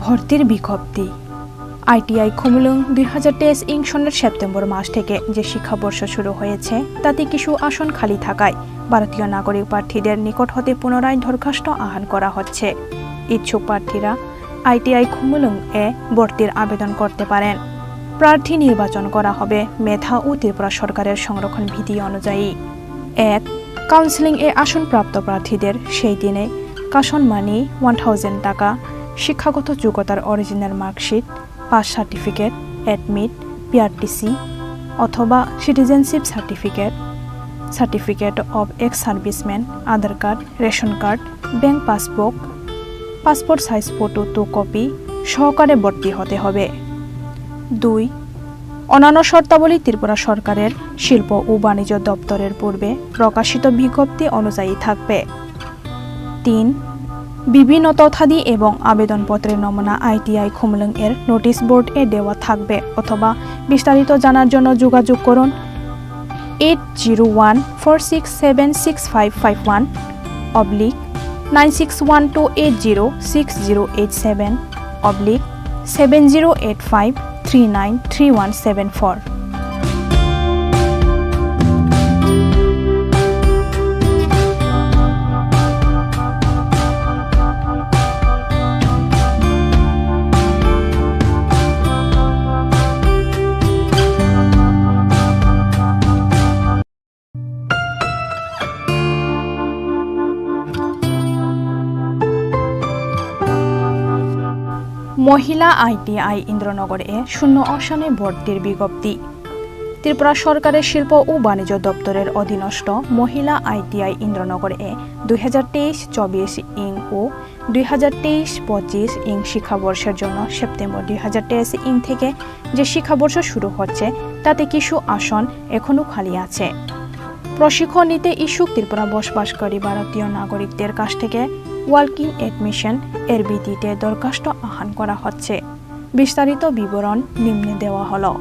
ভর্তির বিজ্ঞপ্তি। আইটিআই খুমলুং 2023 ইং সনের সেপ্টেম্বর মাস থেকে যে শিক্ষাবর্ষ শুরু হয়েছে তাতে কিছু আসন খালি থাকায় ভারতীয় নাগরিক প্রার্থীদের নিকট হতে পুনরায় দরখাস্ত আহ্বান করা হচ্ছে। ইচ্ছুক প্রার্থীরা আইটিআই খুমলুং এ ভর্তির আবেদন করতে পারেন। প্রার্থী নির্বাচন করা হবে মেধা ও ত্রিপুরা সরকারের সংরক্ষণ বিধি অনুযায়ী। 1. কাউন্সিলিং এ আসন প্রাপ্ত প্রার্থীদের সেই দিনে কাশন মানি 1000 টাকা, শিক্ষাগত যোগ্যতার original marksheet, pass certificate, admit, PRTC অথবা citizenship certificate, certificate of ex serviceman, Aadhaar card, ration card, bank passbook, passport size photo 2 copy সহকারে ভর্তি হতে হবে। 2. অন্যান্য শর্তাবলী ত্রিপুরা সরকারের শিল্প ও বাণিজ্য দপ্তরের পূর্বে প্রকাশিত বিজ্ঞপ্তি অনুযায়ী থাকবে। 3. বিভিন্ন তথ্যাদি এবং আবেদনপত্রের নমুনা আইটিআই খুমলুং এর নোটিশ বোর্ড এ দেওয়া থাকবে অথবা বিস্তারিত জানার জন্য যোগাযোগ করুন 8014676551 /9612806087 /7085393174। মহিলা আইটিআই ইন্দ্রনগরে 0 আসনে ভর্তির বিজ্ঞপ্তি। ত্রিপুরা সরকারের শিল্প ও বাণিজ্য দপ্তরের অধীনস্থ মহিলা আইটিআই ইন্দ্রনগরে 2023-24 ইং ও 2023-25 ইং শিক্ষাবর্ষের জন্য সেপ্টেম্বর 2023 ইং থেকে যে শিক্ষাবর্ষ শুরু হচ্ছে তাতে কিছু আসন এখনও খালি আছে। প্রশিক্ষণ নিতে ইচ্ছুক ত্রিপুরা বসবাসকারী ভারতীয় নাগরিকদের কাছ থেকে ওয়ার্কিং এডমিশন এর ভিত্তিতে দরখাস্ত আহ্বান করা হচ্ছে। বিস্তারিত বিবরণ নিম্নে দেওয়া হলো।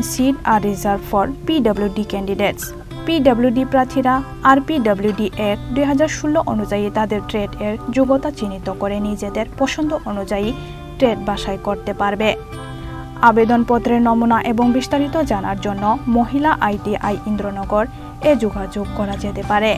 % seat are reserved for PWD candidates. PWD প্রার্থীরা RPWD Act 2016 অনুযায়ী তাদের ট্রেড এর যোগ্যতা চিহ্নিত করে নিজেদের পছন্দ অনুযায়ী ট্রেড বাছাই করতে পারবে। আবেদনপত্রের নমুনা এবং বিস্তারিত জানার জন্য মহিলা আইটিআই ইন্দ্রনগর এ যোগাযোগ করা যেতে পারে।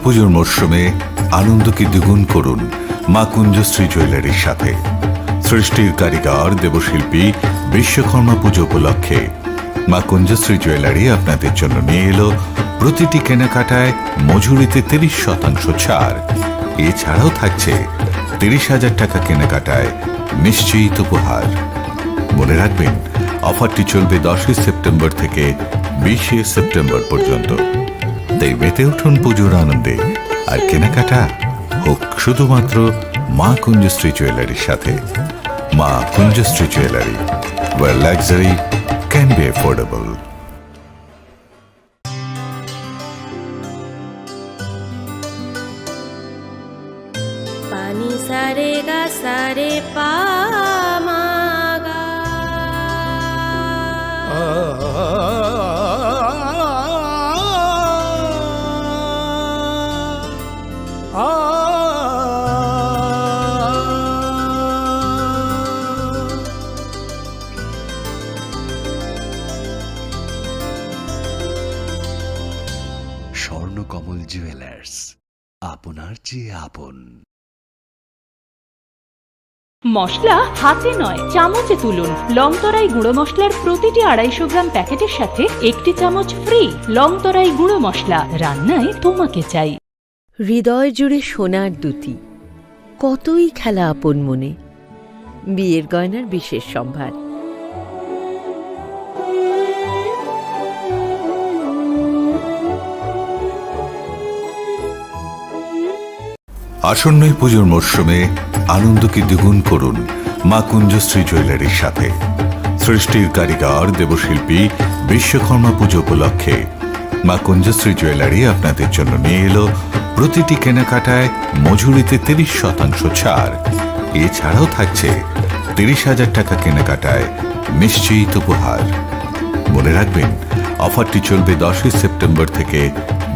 পুজোর মরশুমে আনন্দকে দ্বিগুণ করুন মা কুঞ্জশ্রী জুয়েলারির সাথে। সৃষ্টির কারিগর দেবশিল্পী বিশ্বকর্মা পুজো উপলক্ষে মা কুঞ্জশ্রী জুয়েলারি আপনাদের জন্য নিয়ে এলো প্রতিটি কেনাকাটায় মজুরিতে 30% ছাড়। এছাড়াও থাকছে 30,000 টাকা কেনাকাটায় নিশ্চিত উপহার। মনে রাখবেন, অফারটি চলবে 10 সেপ্টেম্বর থেকে 20 সেপ্টেম্বর পর্যন্ত। তাই মেতে উঠুন পুজোর আনন্দে, আর কেনাকাটা হোক শুধুমাত্র মা কুঞ্জশ্রী জুয়েলারির সাথে। Maa Kunjashree jewellery, where luxury can be affordable. पानी सारे गा सारे पा मा गा। স্বর্ণকমল জুয়েলার্স, আপনার চেয়ে আপন। মশলা হাতে নয় চামচে তুলুন। লংতরাই গুঁড়ো মশলার প্রতিটি 250 গ্রাম প্যাকেটের সাথে 1টি চামচ ফ্রি। লংতরাই গুঁড়ো মশলা, রান্নায় তোমাকে চাই। হৃদয় জুড়ে সোনার দুটি, কতই খেলা আপন মনে। বিয়ের গয়নার বিশেষ সম্ভার। আসন্ন পুজোর মরশুমে আনন্দকে দ্বিগুণ করুন মা কুঞ্জশ্রী জুয়েলারির সাথে। সৃষ্টির কারিগর দেবশিল্পী বিশ্বকর্মা পুজো উপলক্ষে মা কুঞ্জশ্রী জুয়েলারি আপনাদের জন্য নিয়ে এলো প্রতিটি কেনাকাটায় মজুরিতে 30% ছাড়। এছাড়াও থাকছে 30,000 টাকা কেনাকাটায় নিশ্চিত উপহার। মনে রাখবেন, অফারটি চলবে 10 সেপ্টেম্বর থেকে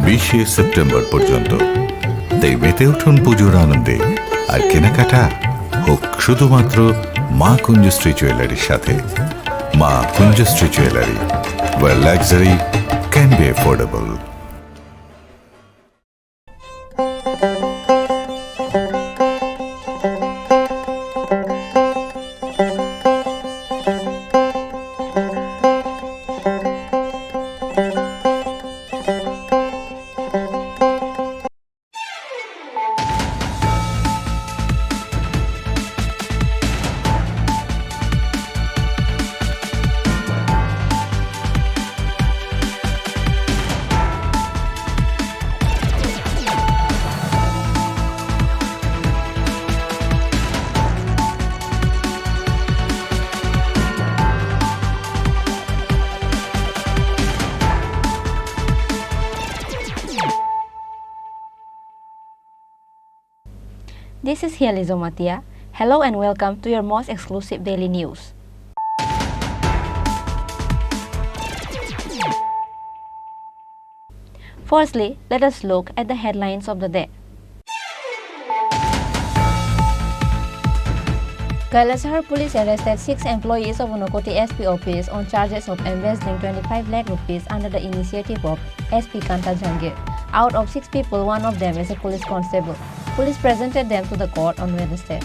20 সেপ্টেম্বর পর্যন্ত। তাই মেতে উঠুন পুজোর আনন্দে, আর কেনাকাটা হোক শুধুমাত্র মা কুঞ্জশ্রী জুয়েলারির সাথে। Maa Kunjashree jewellery, where luxury can be affordable. This is Hializo Matia. Hello and welcome to your most exclusive daily news. Firstly, let us look at the headlines of the day. Kailasahar police arrested 6 employees of Unakoti SP office on charges of embezzling 25 lakh rupees under the initiative of SP Kanta Jangir. Out of 6 people, one of them is a police constable. Police presented them to the court on Wednesday.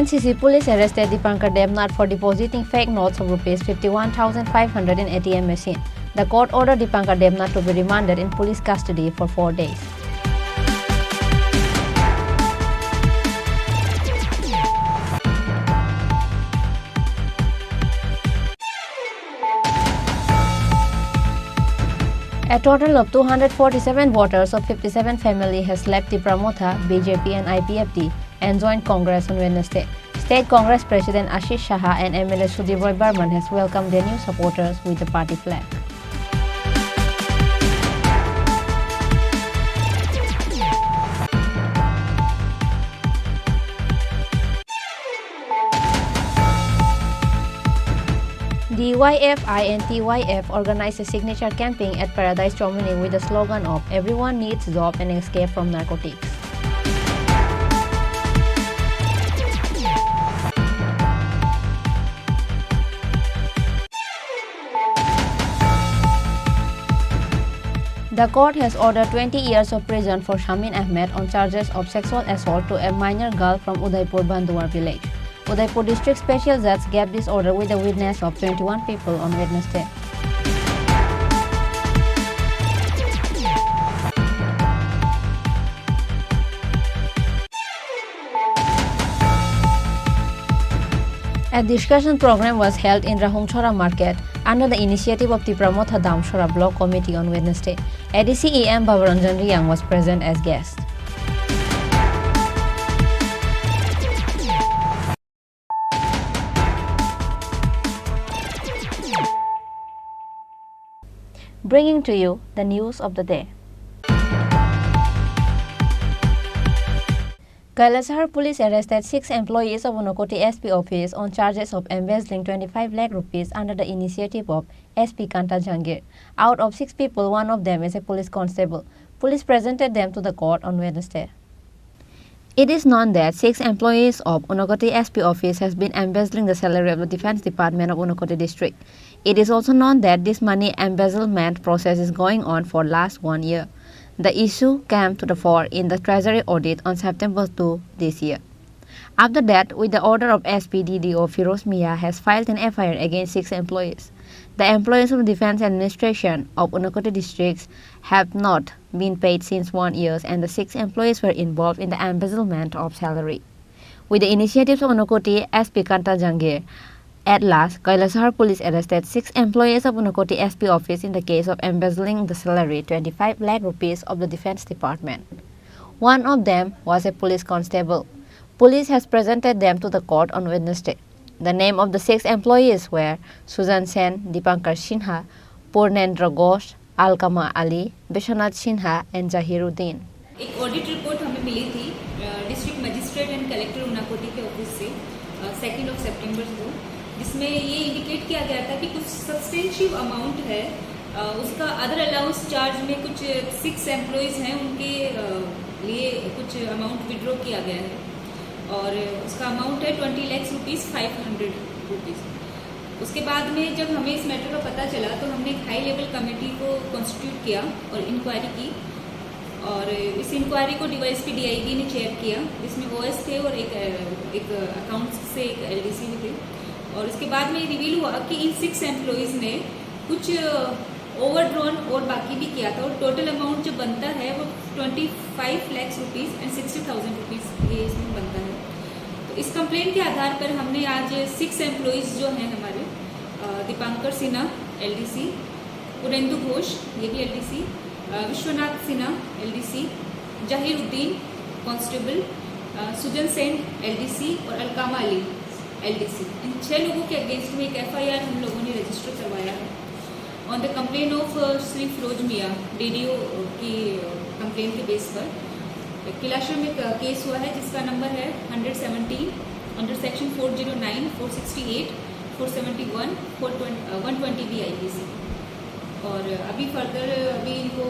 NCC police arrested Dipankar Devnath for depositing fake notes of rupees 51,500 in ATM machine. The court ordered Dipankar Devnath to be remanded in police custody for 4 days. A total of 247 voters of 57 family has left the Pramotha, BJP and IPFT and joined Congress on Wednesday. State Congress President Ashish Shaha and MLA Sudhir Roy Barman has welcomed their new supporters with the party flag. DYFI and TYF organized a signature camping at Paradise Chomini with the slogan of "Everyone needs job and escape from narcotics." The court has ordered 20 years of prison for Shamin Ahmed on charges of sexual assault to a minor girl from Udaipur Banduar village. Udaipur District Special Judge gave this order with a witness of 21 people on Wednesday. A discussion program was held in Rahungchora Market under the initiative of the Pramotha Damshora Block Committee on Wednesday. ADC EM Babaranjan Riyang was present as guest. Bringing to you the news of the day. Kailasahar police arrested 6 employees of Unakoti SP office on charges of embezzling 25 lakh rupees under the initiative of SP Kanta Jangir. Out of 6 people, one of them is a police constable. Police presented them to the court on Wednesday. It is known that 6 employees of Unakoti SP office has been embezzling the salary of the Defence Department of Unakoti district. It is also known that this money embezzlement process is going on for last 1 year. The issue came to the fore in the Treasury audit on September 2 this year. After that, with the order of SPDDO, Firoz Mia has filed an FIR against 6 employees. The employees of the Defence Administration of Unakoti districts have not been paid since 1 year, and the 6 employees were involved in the embezzlement of salary. With the initiatives of Unakoti SP Kanta Jangir, at last, Kailasahar police arrested 6 employees of Unakoti SP office in the case of embezzling the salary 25 lakh rupees of the Defence Department. One of them was a police constable. Police has presented them to the court on Wednesday. The name of the 6 employees were Sujan Sen, Dipankar Sinha, Purnendra Ghosh, Alkama Ali, Bishwanath Sinha and Zahiruddin. एक audit report हमें मिली थी district magistrate and collector Unakoti के office से 2 सितंबर को, जिसमें ये indicate किया गया था कि कुछ सब्सटेंशियल अमाउंट है उसका अदर अलाउंस चार्ज में कुछ 6 एम्प्लॉयज़ हैं उनके लिए कुछ अमाउंट विड्रॉ किया गया है और उसका अमाउंट है 20 लाख रुपीज़ 500 रुपीज़। उसके बाद में जब हमें इस मैटर का पता चला तो हमने एक हाई लेवल कमेटी को कॉन्स्टिट्यूट किया और इंक्वायरी की और इस इंक्वायरी को डीवाईएसपी डीआईबी ने चेयर किया, जिसमें ओएस थे और एक अकाउंट्स से एक एलडीसी भी थे। और उसके बाद में रिवील हुआ कि इन 6 एम्प्लॉयज़ ने कुछ ओवरड्रॉन और बाकी भी किया था और टोटल अमाउंट जो बनता है वो 25 लाख रुपीज़ एंड 60,000 रुपीज़ ये इसमें बनता है। तो इस कंप्लेंट के आधार पर हमने आज 6 एम्प्लॉयज़ जो हैं हमारे दीपांकर सिन्हा एलडीसी, पुरेंदु घोष ये भी LDC, Vishwanath Sinha LDC, Zahiruddin constable, Sujan Sen LDC और अलकामा अली एलडीसी, इन 6 लोगों के अगेंस्ट में एक एफआईआर हम लोगों ने रजिस्टर करवाया है on the complaint of Shri Firoz Miyan DDO की कंप्लेन के बेस पर। किलाशर में केस हुआ है जिसका नंबर है 117 अंडर सेक्शन 409, 468, 471, 120 BIPC। और अभी फर्दर इनको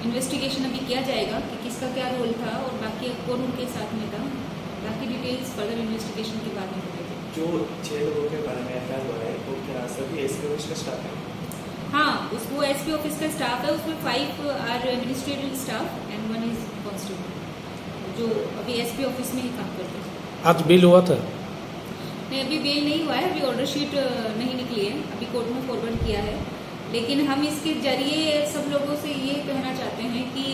इन्वेस्टिगेशन अभी किया जाएगा कि किसका क्या रोल था और बाकी कौन उनके साथ में था, बाकी डिटेल्स फर्दर इन्वेस्टिगेशन के बाद में होगी। जो 6 लोगों के बारे में एफआईआर हुआ है वो क्या सभी एसपी ऑफिस का स्टाफ है? हाँ, वो एसपी ऑफिस का स्टाफ है, उसमें 5 are administrative staff and 1 is constable जो अभी एसपी ऑफिस में ही काम करते हैं। आज बेल हुआ था? नहीं, अभी बेल नहीं हुआ है, अभी ऑर्डर शीट नहीं निकली है, अभी कोर्ट में फॉरवर्ड किया है। लेकिन हम इसके जरिए सब लोगों से ये कहना चाहते हैं कि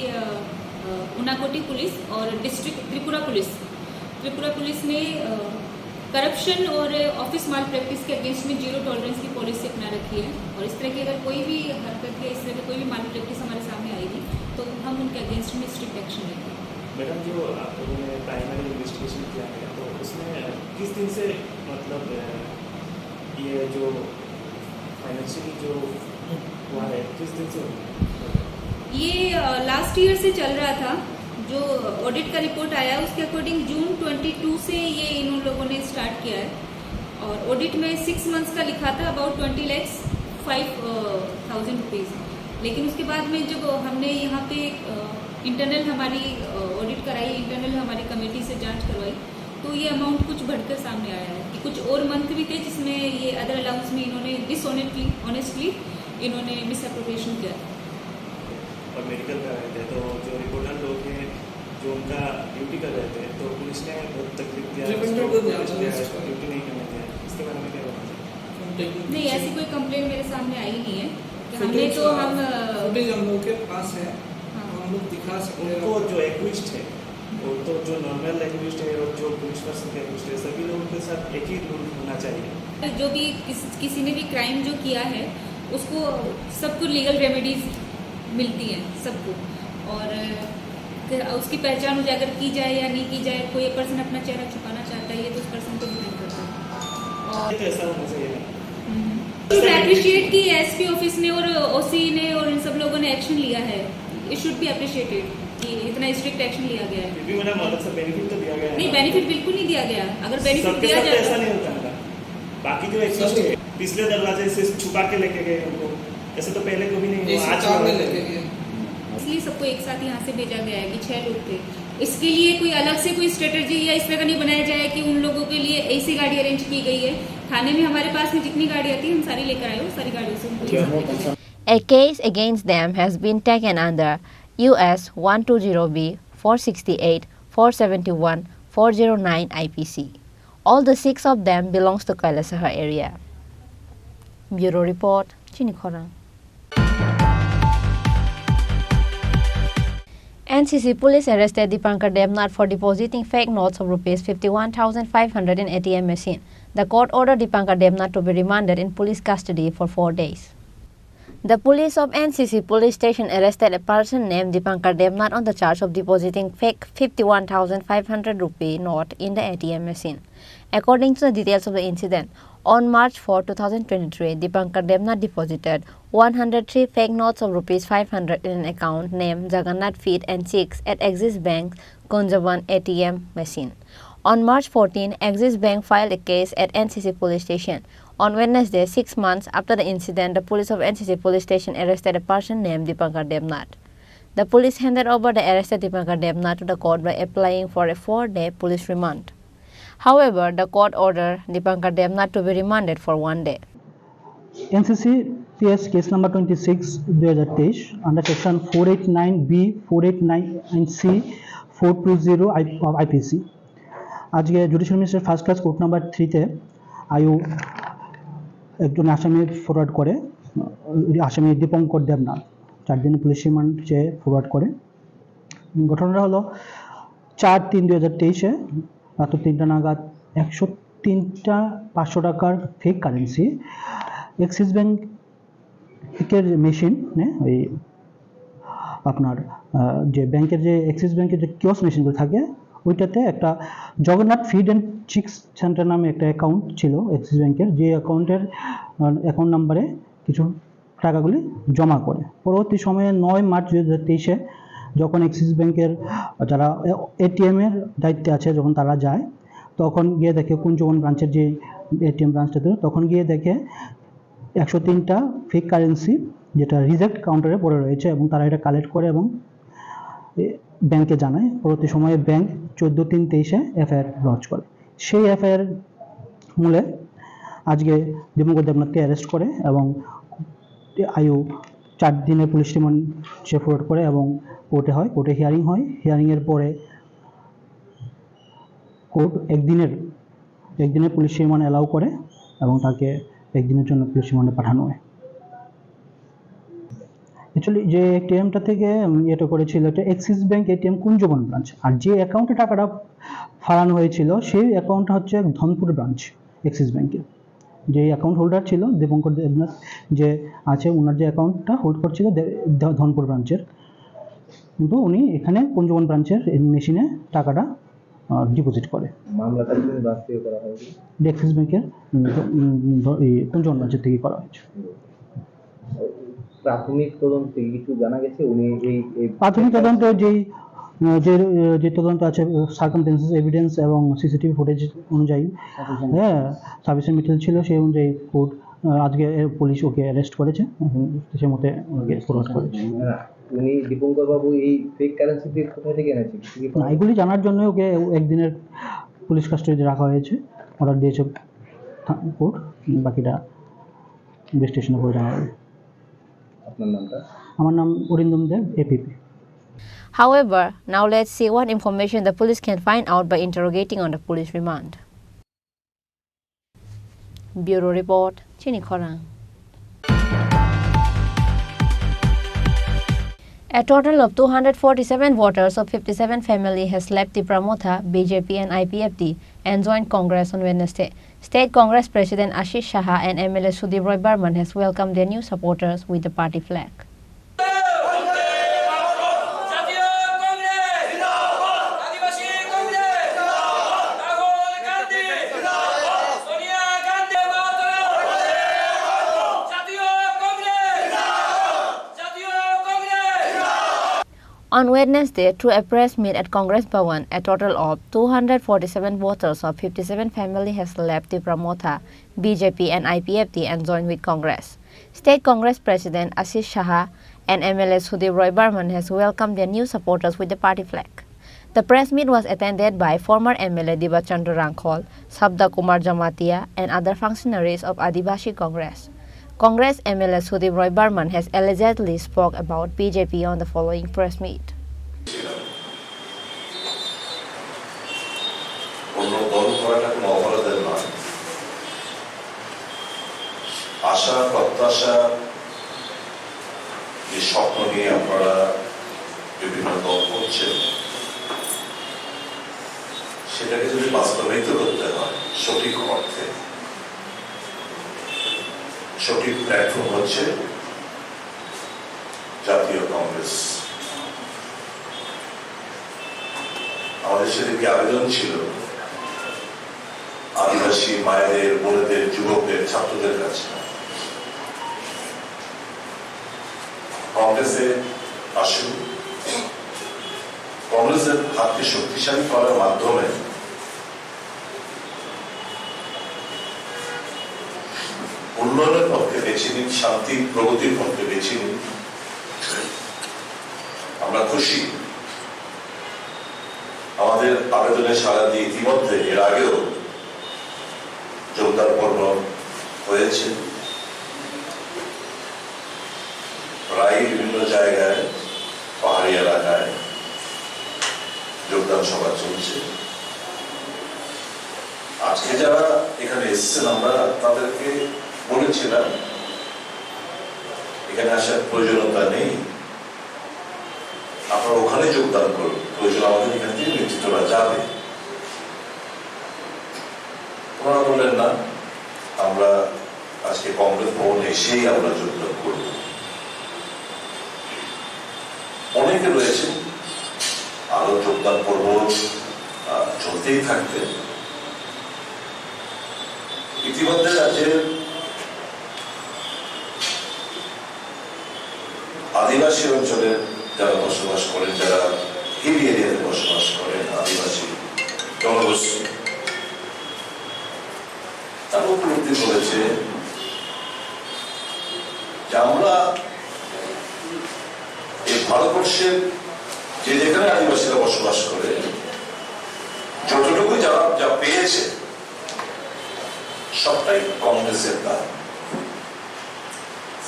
उनाकोटी पुलिस और डिस्ट्रिक्ट त्रिपुरा पुलिस ने करप्शन और ऑफिस माल प्रैक्टिस के अगेंस्ट में 0 टॉलरेंस की पॉलिसी अपना रखी है और इस तरह की अगर कोई भी हरकत या इस तरह की कोई भी माल प्रैक्टिस हमारे सामने आएगी तो हम उनके अगेंस्ट में स्ट्रिक्ट एक्शन लेंगे। मैडम, जो आप लोगों ने प्राइमरी इन्वेस्टिगेशन किया है तो उसमें किस दिन से मतलब ये जो फाइनेंशियली जो हुआ है किस दिन से ये लास्ट ईयर से चल रहा था। जो ऑडिट का रिपोर्ट आया उसके अकॉर्डिंग जून 22 से ये इन लोगों ने स्टार्ट किया है और ऑडिट में 6 मंथ्स का लिखा था अबाउट 20 लाख 5,000 रुपीज़। लेकिन उसके बाद में जब हमने यहाँ पे इंटरनल हमारी ऑडिट कराई, इंटरनल हमारी कमेटी से जांच करवाई तो ये अमाउंट कुछ बढ़कर सामने आया है कि कुछ और मंथ भी थे जिसमें ये अदर अलाउंस में इन्होंने डिसऑनेस्टली इन्होंने मिसअप्रोप्रिएशन किया। और मेडिकल कर रहे थे, तो जो रिपोर्टर लोग हैं जो उनका ड्यूटी कर रहे थे, तो पुलिस ने बहुत तकलीफ दिया, ड्यूटी नहीं करने दिया। इसके बारे में क्या बताना चाहिए? नहीं, ऐसी कोई कंप्लेंट मेरे सामने आई नहीं है। हमने तो हम लोगों के पास है, हम लोग दिखा सकते हैं। उनको जो एक्विस्ट है, वो तो जो नॉर्मल एक्विस्ट है और जो पुलिस पर्सन का एक्विस्ट है, सभी लोगों के साथ एक ही रूल होना चाहिए। जो भी किसी ने भी क्राइम जो किया है उसको सबको लीगल रेमेडीज मिलती हैं सबको, और उसकी पहचान उजागर की जाए या नहीं की जाए, कोई पर्सन अपना चेहरा छुपाना चाहता है ये तो उस पर्सन को डिपेंड करता है। और तो ऐसा होना चाहिए। अप्रिशिएट की एसपी ऑफिस ने और ओसी ने और इन सब लोगों ने एक्शन लिया है, इट शुड बी अप्रिशिएटेड कि इतना स्ट्रिक्ट एक्शन लिया गया है। भी मैडम अलग से बेनिफिट तो दिया गया है। नहीं, बेनिफिट बिल्कुल नहीं दिया गया। अगर बेनिफिट दिया जाए ऐसा नहीं होता है। बाकी जो एक्विस्ट है पिछले दरवाजे से छुपा के लेके गए उनको, ऐसे तो पहले कभी नहीं हुआ। आज में लेके गए, इसलिए सबको एक साथ यहाँ से भेजा गया है कि 6 लोग थे। इसके लिए कोई अलग से कोई स्ट्रेटजी या इस तरह का नहीं बनाया जाए कि उन लोगों के लिए ऐसी गाड़ी अरेंज की गई है। थाने में हमारे पास में जितनी गाड़ियाँ थी हम सारी लेकर आए हो, सारी गाड़ियों से उनको। A case against them has been taken under US 120B 468 471 409 IPC. All the 6 of them belongs to Kailasahar area. Bureau Report, Chini Khorang. NCC police arrested Dipankar Devnath for depositing fake notes of rupees 51,500 in ATM machine. The court ordered Dipankar Devnath to be remanded in police custody for 4 days. The police of NCC police station arrested a person named Dipankar Devnath on the charge of depositing fake 51,500 rupee note in the ATM machine. According to the details of the incident, on March 4, 2023, Dipankar Devnath deposited 103 fake notes of rupees 500 in an account named Jagannath Feed and Chicks at Axis Bank's Kunjavan ATM machine. On March 14, Axis Bank filed a case at NCC police station. On Wednesday, 6 months after the incident, the police of NCC police station arrested a person named Dipankar Devnath. The police handed over the arrested Dipankar Devnath to the court by applying for a 4-day police remand. However, the court ordered Dipankar Devnath to be remanded for 1 day. NCC PS case number 26/2023 under section 489B 489C 420 of IPC. আজকে judicial magistrate first class court number 3-তে আয়ু একজন আসামি forward করে, আসামি দীপঙ্কর দেবনাথ 4 দিনের police remand চেয়ে forward করে। ঘটনাটা হলো 4/3/2023 রাত 3টা নাগাদ 103টা 500 টাকার ফেক কারেন্সি এক্সিস ব্যাংকের মেশিনে, ওই আপনার যে ব্যাংকের যে এক্সিস ব্যাংকের যে কিওস্ক মেশিনগুলো থাকে ওইটাতে একটা Jagannath feed and chicks centre নামে একটা অ্যাকাউন্ট ছিল এক্সিস ব্যাংকের, যে অ্যাকাউন্টের অ্যাকাউন্ট নাম্বারে কিছু টাকাগুলি জমা করে। পরবর্তী সময়ে 9 মার্চ 2023 যখন এক্সিস ব্যাংকের যারা এটিএমের দায়িত্বে আছে যখন তারা যায়, তখন গিয়ে দেখে কুঞ্জবন ব্রাঞ্চের যে এটিএম ব্রাঞ্চটাতে, তখন গিয়ে দেখে 103টা ফেক কারেন্সি যেটা রিজেক্ট কাউন্টারে পড়ে রয়েছে, এবং তারা এটা কালেক্ট করে এবং ব্যাংকে জানায়। পরবর্তী সময়ে ব্যাংক 14/3/23 এফআইআর লঞ্চ করে। সেই এফআইআর মূলে আজকে দীপঙ্কর দেবনাথকে অ্যারেস্ট করে এবং আয়ু 4 দিনের পুলিশ রিমান্ড সে ফরওয়ার্ড করে এবং কোর্টে হয়, কোর্টে হিয়ারিং হয়। হিয়ারিংয়ের পরে কোর্ট একদিনের পুলিশ রিমান্ড অ্যালাউ করে এবং তাকে একদিনের জন্য পুলিশ রিমান্ডে পাঠানো হয়। অ্যাকচুয়ালি যে এটিএমটা থেকে এটা করেছিল এটা Axis bank ATM Kunjaban branch, আর যে অ্যাকাউন্টে টাকাটা ফারানো হয়েছিল সেই অ্যাকাউন্টটা হচ্ছে ধনপুর ব্রাঞ্চ এক্সিস ব্যাংকের। যে অ্যাকাউন্ট হোল্ডার ছিল দীপঙ্কর দেবনাথ যে আছে, ওনার যে অ্যাকাউন্টটা হোল্ড করছিল ধনপুর ব্রাঞ্চের, কিন্তু উনি এখানে কুঞ্জবন ব্রাঞ্চের মেশিনে টাকাটা ডিপোজিট করে। মামলাটা করা হয়েছে এক্সিস ব্যাংকের কুঞ্জবন ব্রাঞ্চের থেকে করা হয়েছে। প্রাথমিক তদন্তে কিছু জানা গেছে উনি এই প্রাথমিক তদন্তে যে তদন্ত আছে সার্কামস্টেন্সেস এভিডেন্স এবং সিসিটিভি ফুটেজ অনুযায়ী সাফিসিয়েন্ট মেটেরিয়াল ছিল, সেই অনুযায়ী কোর্ট আজকে পুলিশ ওকে অ্যারেস্ট করেছে, সে মতে ওকে ফরওয়ার্ড করেছে। উনি দীপঙ্কর বাবু এই ফেক কারেন্সি কোথা থেকে এনেছেন এগুলি জানার জন্য ওকে একদিনের পুলিশ কাস্টডিতে রাখা হয়েছে, অর্ডার দিয়েছে কোর্ট, বাকিটা ইনভেস্টিগেশনের পরে জানা যাবে। আপনার নামটা? আমার নাম অরিন্দম দেব, APP. However, now let's see what information the police can find out by interrogating on the police remand. Bureau Report, Chini Khorang. A total of 247 voters of 57 family has left the Pramotha, BJP and IPFD and joined Congress on Wednesday. State Congress President Ashish Shaha and MLA Sudhir Roy Barman has welcomed their new supporters with the party flag. On Wednesday, through a press meet at Congress Bhavan, a total of 247 voters of 57 family has left the Pramotha, BJP and IPFD and joined with Congress. State Congress President Ashish Shaha and MLA Sudhir Roy Barman has welcomed their new supporters with the party flag. The press meet was attended by former MLA Dibachandra Rangkhol, Sabda Kumar Jamatia and other functionaries of Adivasi Congress. Congress MLA Sudhir Roy Barman has allegedly spoke about BJP on the following press meet. আশা প্রত্যাশা যে স্বপ্ন নিয়ে আপনারা বিভিন্ন দল করছে সেটাকে যদি বাস্তবায়িত করতে হয় সঠিক অর্থে, সঠিক প্ল্যাটফর্ম হচ্ছে জাতীয় কংগ্রেস। আমাদের সেদিকে আবেদন ছিল আদিবাসী মায়েদের, বোনেদের, যুবকদের, ছাত্রদের কাছে কংগ্রেসে আসুন, কংগ্রেসের হাতকে শক্তিশালী করার মাধ্যমে উন্নয়নের পক্ষে বেছে নিন, শান্তি প্রগতির পক্ষে বেছে নিন। আমরা খুশি আমাদের আবেদনে সাড়া দিয়ে ইতিমধ্যে এর আগেও যোগদান পর্ব হয়েছে, প্রায় বিভিন্ন জায়গায় পাহাড়ি এলাকায় যোগদান সভা চলছে। আজকে যারা এখানে এসেছেন আমরা তাদেরকে বলেছিলাম এখানে আসার প্রয়োজনীয়তা নেই, আপনারা ওখানে যোগদান করুন, প্রয়োজন আমাদের এখান থেকে নেতৃত্বরা যাবে। ওনারা বললেন না, আমরা আজকে কংগ্রেস ভবনে এসেই আমরা যোগদান করব। অনেকে রয়েছেন আরো যোগদান পর্ব চলতেই থাকবে। ইতিমধ্যে রাজ্যের আদিবাসী অঞ্চলের যারা বসবাস করেন, যারা হিলি এরিয়াতে বসবাস করেন, আদিবাসী জনগোষ্ঠী, তারা উপলব্ধি করেছে যে আমরা এই ভারতবর্ষের যে যেখানে আদিবাসীরা বসবাস করে যতটুকু যারা যা পেয়েছে সবটাই কংগ্রেসের দান।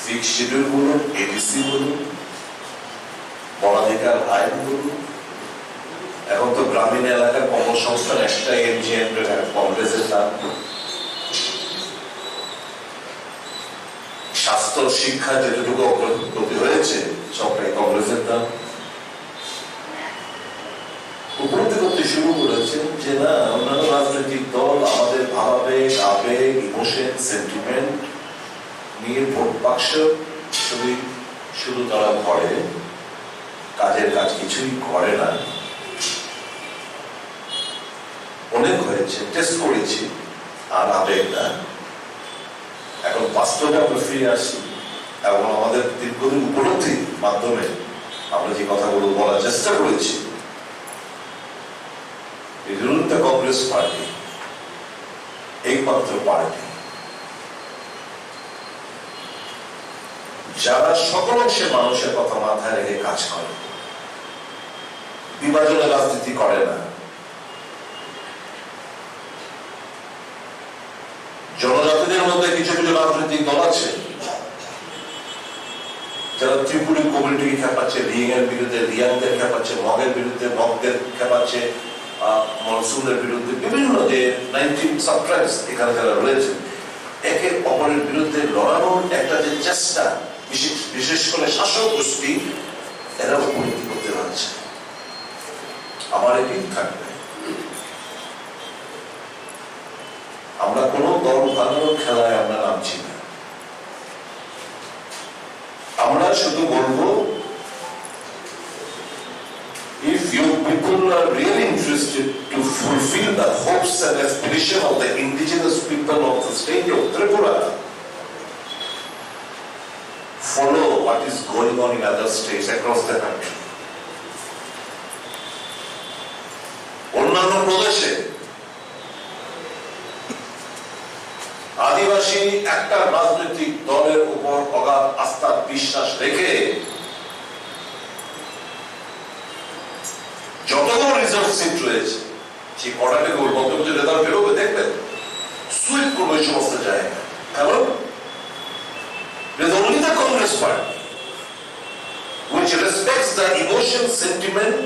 সিক্স শিডিউল বলুন, এডিসি বলুন, বনাধিকার আইন বলুন, এখন তো গ্রামীণ এলাকার কর্মসংস্থান একটা এমজিএম কংগ্রেসের দান। স্বাস্থ্য শিক্ষা যেটুকু অগ্রগতি হয়েছে সবটাই কংগ্রেসের দান। উপলব্ধি করতে শুরু করেছেন যে না, অন্যান্য রাজনৈতিক দল আমাদের ভাবাবেগ, আবেগ, ইমোশন, সেন্টিমেন্ট নিয়ে ভোট বাক্স শুধু তারা করে, কাজের কাজ কিছুই করে না। অনেক হয়েছে, টেস্ট করেছি, আর আবেগ না। এখন বাস্তবে আমরা ফিরে আসি এবং আমাদের দীর্ঘদিন উপলব্ধির মাধ্যমে আমরা যে কথাগুলো বলার চেষ্টা করেছি, কংগ্রেস পার্টি একমাত্র পার্টি যারা সকল অংশের মানুষের কথা মাথায় রেখে কাজ করে, বিভাজনের রাজনীতি করে না, জনজাতিদের মধ্যে কিছু কিছু রাজনৈতিক দল আছে যারা ত্রিপুরী কমিউনিটিকে খেপাচ্ছে, রিয়াংয়ের বিরুদ্ধে রিয়াংদের খেপাচ্ছে, মগের বিরুদ্ধে মগদের খেপাচ্ছে, মনসুনের বিরুদ্ধে বিভিন্ন যে 19 সাবট্রাইবস এখানে যারা রয়েছে, একে অপরের বিরুদ্ধে লড়ানোর একটা যে চেষ্টা, বিশেষ করে শাসক গোষ্ঠী, এরা উপলব্ধি করতে পারছে। আমার এটি থাকবে, আমরা কোন দল ভাঙানোর খেলায় আমরা নামছি না। আমরা শুধু বলবো, if you people are really interested to fulfill the hopes and aspirations of the indigenous people of the state of Tripura, follow what is going on in other states across the country. অন্যান্য প্রদেশে আদিবাসী একটা রাজনৈতিক দলের উপর অগাধ আস্থা বিশ্বাস রেখে যতগুলো রিজার্ভ সিট রয়েছে, সেই কটাকে মধ্যবর্তী রেজাল্ট বেরোবে, দেখবেন সুইপ করবে এই সমস্ত জায়গা। কারণ it is only the Congress party which respects the emotion, sentiment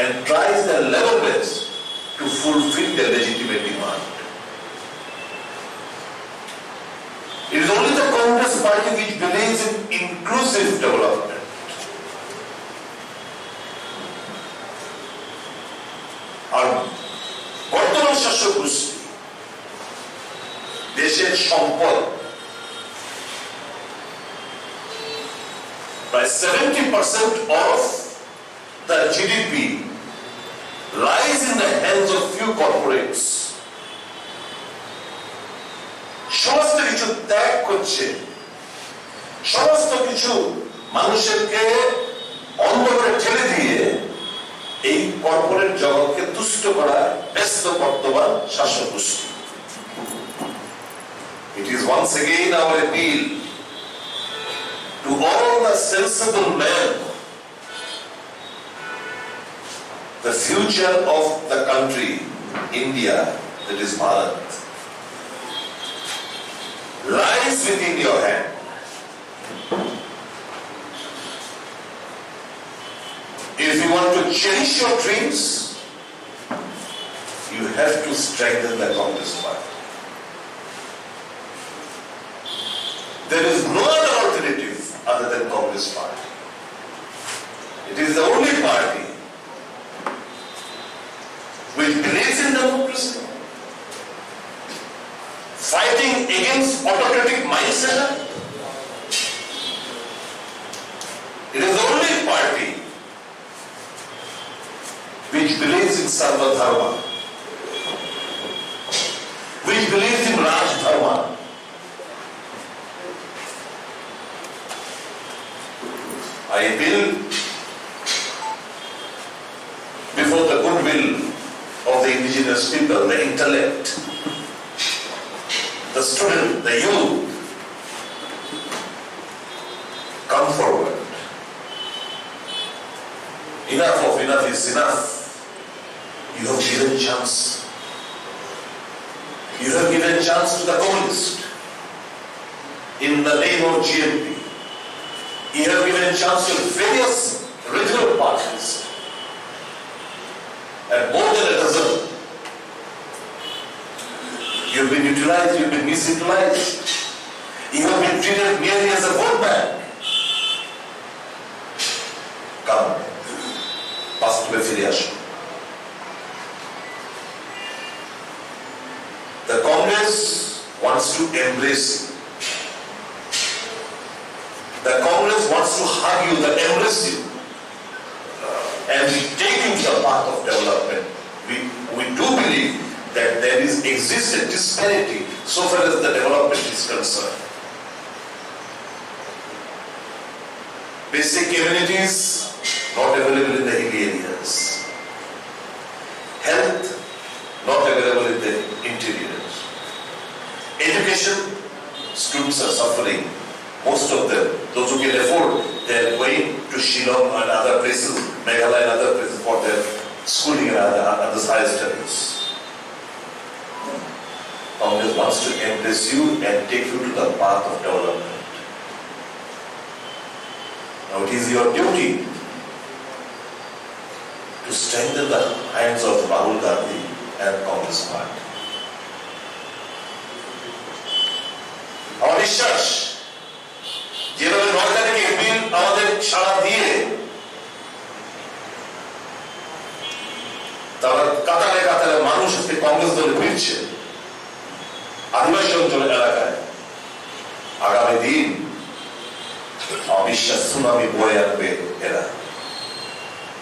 and tries their level best to fulfill their legitimate demand. It is only the Congress party which believes in inclusive development. আর বর্তমান শাসক গোষ্ঠী দেশের সম্পদ প্রায় 70% of the GDP lies in the hands of few corporates. সমস্ত কিছু ত্যাগ করছে, সমস্ত কিছু মানুষকে অন্ধকারে ঠেলে দিয়ে এই কর্পোরেট জগৎকে তুষ্ট করার ব্যস্ত বর্তমান শাসক গোষ্ঠী। It is once again our appeal to all the sensible men, the future of the country, India, that is Bharat, lies within your hand. If you want to cherish your dreams, you have to strengthen the Congress party. There is no other alternative other than Congress party. It is the only party which believes in democracy, fighting against autocratic mindset. It is the only party which believes in Sarva Dharma, which believes in Raj Dharma. I appeal before the goodwill of the indigenous people, the intellect, the student, the youth, come forward. Enough of enough is enough. You have given chance. You have given chance to the communist in the name of GMP. You have given chance to various regional parties, and more than a dozen. You have been utilized, you have been misutilized. You have been treated merely as a vote bank. Come, বাস্তবে ফিরে আসুন। The Congress wants to embrace you. The Congress wants to hug you, that embrace you, and take you to the path of development. We do believe that there exists a disparity so far as the development is concerned. Basic amenities not available in the hilly areas. Health not available in the interiors. Education, students are suffering. Most of them, those who can afford, they are going to Shillong and other places, Meghalaya and other places for their schooling and other higher studies. Congress wants to embrace you and take you to the path of development. Now it is your duty to strengthen the hands of Rahul Gandhi and Congress party. আমার বিশ্বাস যেভাবে 9 তারিখে April আমাদের সারা দিয়ে তারা কাতারে কাতারে মানুষ আজকে কংগ্রেস দলে ফিরছে আদিবাসী অঞ্চলের এলাকায়, আগামী দিন অবিশ্বাস সুনামি বয়ে আনবে এরা।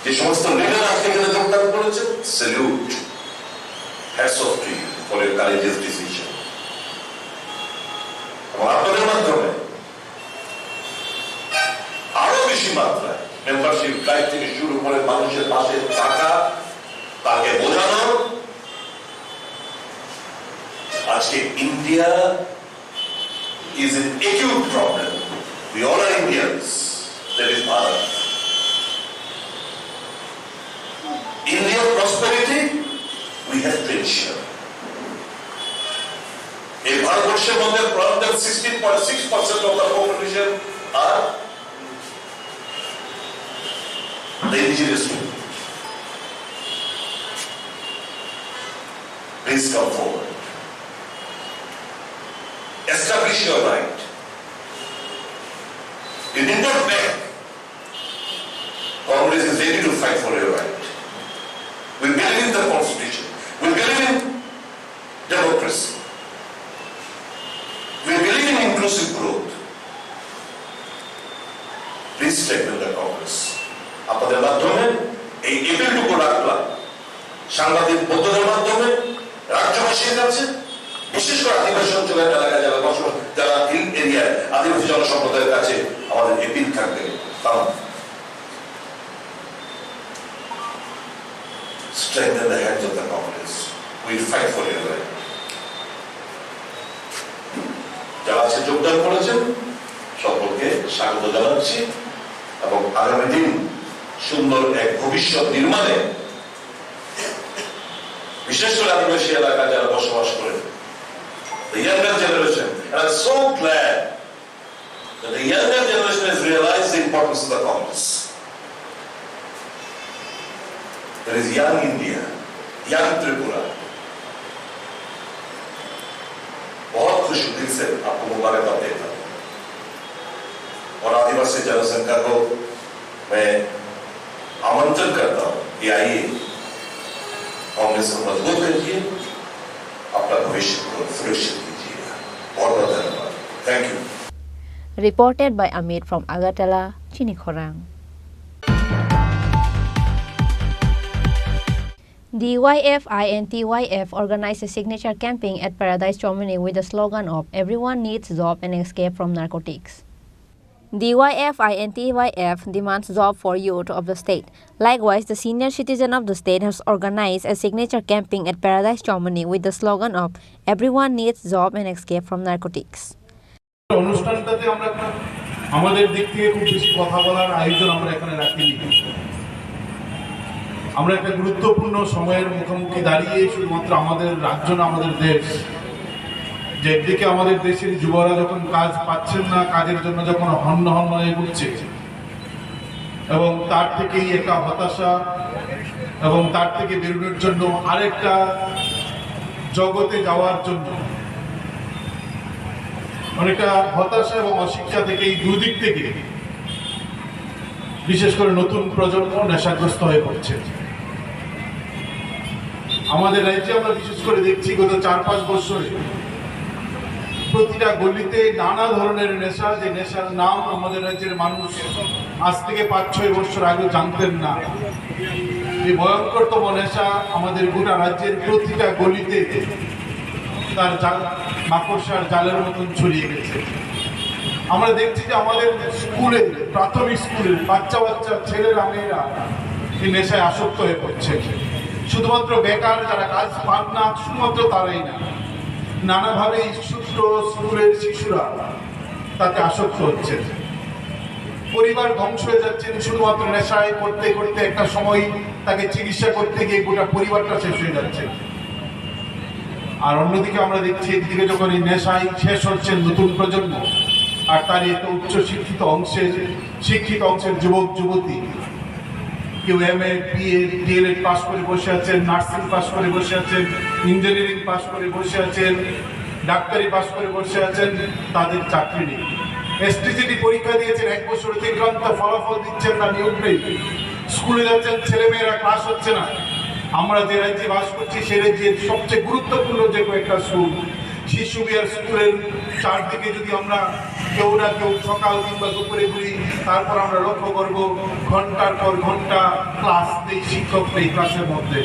যে সমস্ত লিডার আজকে এখানে যোগদান করেছেন, salute, hats off to you for your courageous decision. এবং আপনাদের মাধ্যমে আরো বেশি মাত্রায় মেম্বারশিপ ড্রাইভ থেকে শুরু করে মানুষের পাশে থাকা, তাকে বোঝানো। আজকে India is an acute problem. We all are Indians. That is Bharat. India's prosperity we have to ensure. In Bharatbharsher মধ্যে more than 16.6% of the population are the indigenous people. Please come forward. Establish your right. You did not beg. Congress is ready to fight for your right. We believe in the Constitution. We believe in democracy. We believe in inclusive growth. Please strengthen the Congress. আপনাদের মাধ্যমে এই এপিলটুকু রাখলাম সাংবাদিক বন্ধুদের মাধ্যমে রাজ্যবাসীর কাছে, বিশেষ করে আদিবাসী অঞ্চলের এলাকায় যারা বসবাস, যারা হিল এরিয়ায় আদিবাসী জনসম্প্রদায়ের কাছে আমাদের এপিল থাকবে, strengthen the hands of the Congress. We fight for your right. যারা আজকে যোগদান করেছেন সকলকে স্বাগত জানাচ্ছি এবং আগামী দিন সুন্দর এক ভবিষ্যৎ নির্মাণে বিশেষ করে আদিবাসী এলাকায় যারা বসবাস করেন, the younger generation, and I'm so glad that the younger generation has realized the importance of the Congress. There is young India, young Tripura. बहुत खुश दिल से आपको मुबारकबाद देता हूँ और आदिवासी जनसंख्या को मैं आमंत्रण करता हूँ कि आइए कांग्रेस को मजबूत करिए, अपना भविष्य को सुरक्षित कीजिएगा। बहुत बहुत धन्यवाद। Thank you. Reported by Amit from Agartala, Chini Khorang. DYFI and TYF organized a signature camping at Paradise Chomini with the slogan of "Everyone needs job and escape from narcotics." DYFI and TYF demands job for youth of the state. Likewise, the senior citizen of the state has organized a signature camping at Paradise Chomini with the slogan of "Everyone needs job and escape from narcotics." অনুষ্ঠানটাতে আমরা আমাদের দিক থেকে খুব বেশি কথা বলার আয়োজন আমরা এখানে রাখিনি। আমরা একটা গুরুত্বপূর্ণ সময়ের মুখোমুখি দাঁড়িয়ে শুধুমাত্র আমাদের রাজ্য না, আমাদের দেশ, যে একদিকে আমাদের দেশের যুবরা যখন কাজ পাচ্ছেন না, কাজের জন্য যখন হন্য হন্য হয়ে উঠছে এবং তার থেকেই একটা হতাশা এবং তার থেকে বেরোনোর জন্য আরেকটা জগতে যাওয়ার জন্য অনেকটা হতাশা এবং অশিক্ষা থেকে এই দুদিক থেকে বিশেষ করে নতুন প্রজন্ম নেশাগ্রস্ত হয়ে পড়ছে। আমাদের রাজ্যে আমরা বিশেষ করে দেখছি গত 4-5 বছরে প্রতিটা গলিতে নানা ধরনের নেশা, যে নেশার নাম আমাদের রাজ্যের মানুষ আজ থেকে 5-6 বছর আগে জানতেন না। এই ভয়ঙ্করতম নেশা আমাদের গোটা রাজ্যের প্রতিটা গলিতে তার মাকড়সার জালের মতন ছড়িয়ে গেছে। আমরা দেখছি যে আমাদের স্কুলে, প্রাথমিক স্কুলের বাচ্চা ছেলেরা মেয়েরা এই নেশায় আসক্ত হয়ে পড়ছে। শুধুমাত্র বেকার যারা কাজ পান না, শুধুমাত্র তারাই না, নানাভাবে ছোট্ট স্কুলের শিশুরা তাতে আসক্ত হচ্ছে। পরিবার ধ্বংস হয়ে যাচ্ছেন শুধুমাত্র নেশায় করতে করতে। একটা সময় তাকে চিকিৎসা করতে গিয়ে গোটা পরিবারটা শেষ হয়ে যাচ্ছে। আর অন্যদিকে আমরা দেখছি একদিকে যখন এই নেশায় শেষ হচ্ছেন নতুন প্রজন্ম, আর তার একটা উচ্চ শিক্ষিত অংশের যুবক যুবতী, কেউ MA, BA, DLED পাস করে বসে আছেন, নার্সিং পাস করে বসে আছেন, ইঞ্জিনিয়ারিং পাস করে বসে আছেন, ডাক্তারি পাস করে বসে আছেন, তাদের চাকরি নেই। STCT পরীক্ষা দিয়েছেন, 1 বছর অতিক্রান্ত, ফলাফল দিচ্ছেন না, নিয়োগ নেই। স্কুলে যাচ্ছেন, ছেলেমেয়েরা ক্লাস হচ্ছে না। আমরা যে রাজ্যে বাস করছি সেই রাজ্যের সবচেয়ে গুরুত্বপূর্ণ যে কয়েকটা স্কুল, শিশু বিহার স্কুলের চারদিকে যদি আমরা কেউ না কেউ সকাল কিংবা দুপুরে ঘুরি, তারপর আমরা লক্ষ্য করব ঘন্টার পর ঘন্টা ক্লাস নেই, শিক্ষক নেই ক্লাসের মধ্যে।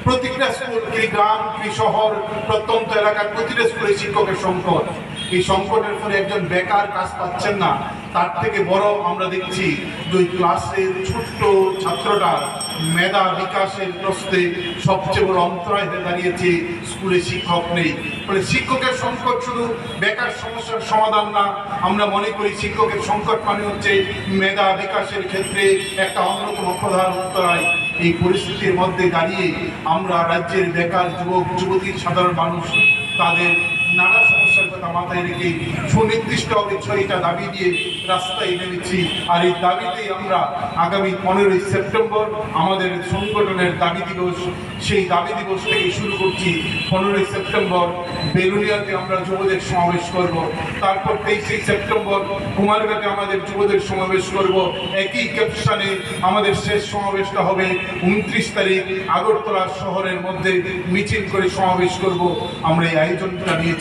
প্রতিটা স্কুল, কি গ্রাম কি শহর, প্রত্যন্ত এলাকার প্রতিটা স্কুলে শিক্ষকের সংকট। এই সংকটের ফলে একজন বেকার কাজ পাচ্ছেন না। তার থেকে বড় আমরা দেখছি যে ওই ক্লাসের ছোট্ট ছাত্রটা মেধা বিকাশের প্রশ্নে সবচেয়ে বড় অন্তরায় হয়ে দাঁড়িয়েছে, স্কুলে শিক্ষক নেই। ফলে শিক্ষকের সংকট শুধু বেকার সমস্যার সমাধান না, আমরা মনে করি শিক্ষকের সংকট মানে হচ্ছে মেধা বিকাশের ক্ষেত্রে একটা অন্যতম প্রধান অন্তরায়। এই পরিস্থিতির মধ্যে দাঁড়িয়ে আমরা রাজ্যের বেকার যুবক যুবতীর সাধারণ মানুষ তাদের নানা সমস্যার কথা মাথায় রেখে সুনির্দিষ্ট 6টা দাবি দিয়ে রাস্তায় নেমেছি। আর এই দাবিতেই আমরা আগামী 15ই সেপ্টেম্বর আমাদের সংগঠনের দাবি দিবস, সেই দাবি দিবস থেকে শুরু করছি। 15ই সেপ্টেম্বর বেলুনিয়াতে আমরা যুবদের সমাবেশ করব, তারপর 23 সেপ্টেম্বর কুমারঘাটে আমাদের যুবদের সমাবেশ করব। একই ক্যাপশনে আমাদের শেষ সমাবেশটা হবে 29 তারিখ আগরতলা শহরের মধ্যে মিছিল করে সমাবেশ করব। আমরা এই আয়োজনটা নিয়েছি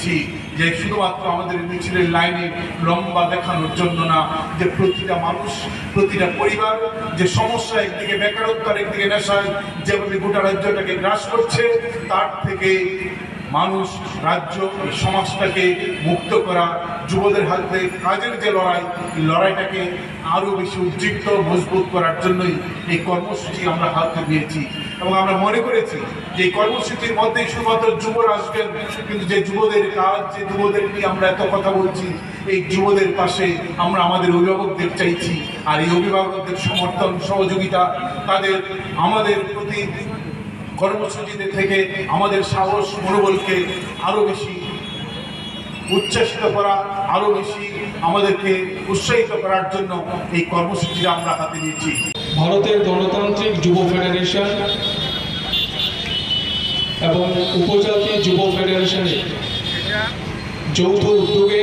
যে শুধুমাত্র আমাদের মিছিলের লাইনে লম্বা দেখানোর জন্য না, যে প্রতিটা মানুষ, প্রতিটা পরিবার যে সমস্যা, একদিকে বেকারত্ব আর একদিকে নেশা যেভাবে গোটা রাজ্যটাকে গ্রাস করছে, তার থেকে মানুষ, রাজ্য, সমাজটাকে মুক্ত করা, যুবদের হাতে কাজের যে লড়াই, এই লড়াইটাকে আরও বেশি উদ্দীপ্ত মজবুত করার জন্যই এই কর্মসূচি আমরা হাতে নিয়েছি। এবং আমরা মনে করেছি যে এই কর্মসূচির মধ্যেই শুধুমাত্র যুবরা আসবেন, কিন্তু যে যুবদের কাজ, যে যুবদের নিয়ে আমরা এত কথা বলছি, এই যুবদের পাশে আমরা আমাদের অভিভাবকদের চাইছি। আর এই অভিভাবকদের সমর্থন, সহযোগিতা, তাদের আমাদের প্রতি কর্মসূচিতে থেকে আমাদের সাহস, মনোবলকে আরও বেশি উচ্ছ্বাসিত করা, আরও বেশি আমাদেরকে উৎসাহিত করার জন্য এই কর্মসূচিটা আমরা হাতে নিয়েছি। ভারতের গণতান্ত্রিক যুব ফেডারেশন এবং উপজাতি যুব ফেডারেশনের যৌথ উদ্যোগে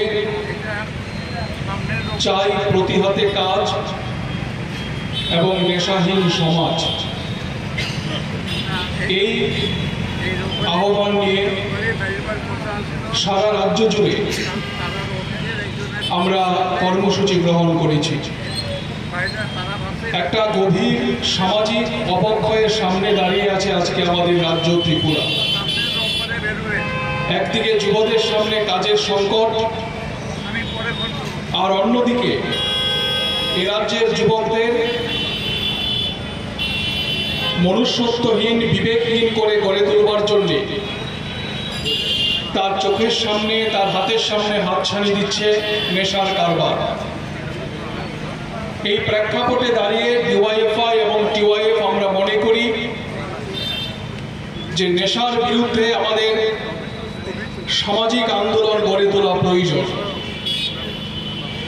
চাই প্রতিহাতে কাজ এবং নেশাহীন সমাজ, এই আহ্বান নিয়ে সারা রাজ্য জুড়ে আমরা কর্মসূচি গ্রহণ করেছি। একটা গভীর সামাজিক অবক্ষয়ের সামনে দাঁড়িয়ে আছে আজকে আমাদের রাজ্য ত্রিপুরা। একদিকে যুবদের সামনে কাজের সংকট, আর অন্যদিকে এ রাজ্যের যুবকদের মনুষ্যত্বহীন, বিবেকহীন করে গড়ে তোলবার জন্য তার চোখের সামনে, তার হাতের সামনে হাতছানি দিচ্ছে নেশার কারবার। এই প্রেক্ষাপটে দাঁড়িয়ে ডিওয়াইএফআই এবং টিওয়াইএফ আমরা মনে করি যে নেশার বিরুদ্ধে আমাদের সামাজিক আন্দোলন গড়ে তোলা প্রয়োজন।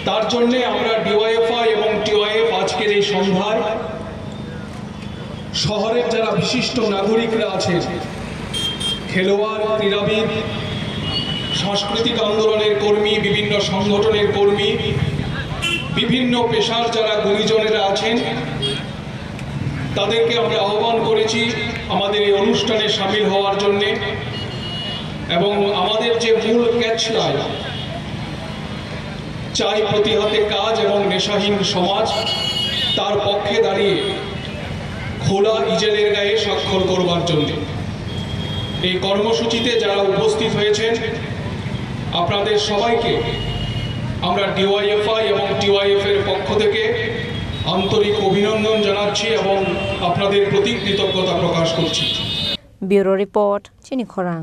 তার জন্যে আমরা ডিওয়াইএফআই এবং টিওয়াইএফ আজকের এই সন্ধ্যায় শহরের যারা বিশিষ্ট নাগরিকরা আছেন, খেলোয়াড়, ক্রীড়াবিদ, সাংস্কৃতিক আন্দোলনের কর্মী, বিভিন্ন সংগঠনের কর্মী, বিভিন্ন পেশার যারা গুণীজনেরা আছেন, তাদেরকে আমরা আহ্বান করেছি আমাদের এই অনুষ্ঠানে সামিল হওয়ার জন্যে। এবং আমাদের যে মূল ক্যাচলাইন, চাই প্রতিহাতে কাজ এবং নেশাহীন সমাজ, তার পক্ষে দাঁড়িয়ে খোলা ইজেলের গায়ে স্বাক্ষর করবার জন্য এই কর্মসূচিতে যারা উপস্থিত হয়েছেন, আপনাদের সবাইকে আমরা ডিওয়াইএফআই এবং টিওয়াইএফ এর পক্ষ থেকে আন্তরিক অভিনন্দন জানাচ্ছি এবং আপনাদের প্রতি কৃতজ্ঞতা প্রকাশ করছি। ব্যুরো রিপোর্ট, চিনি খোরাং।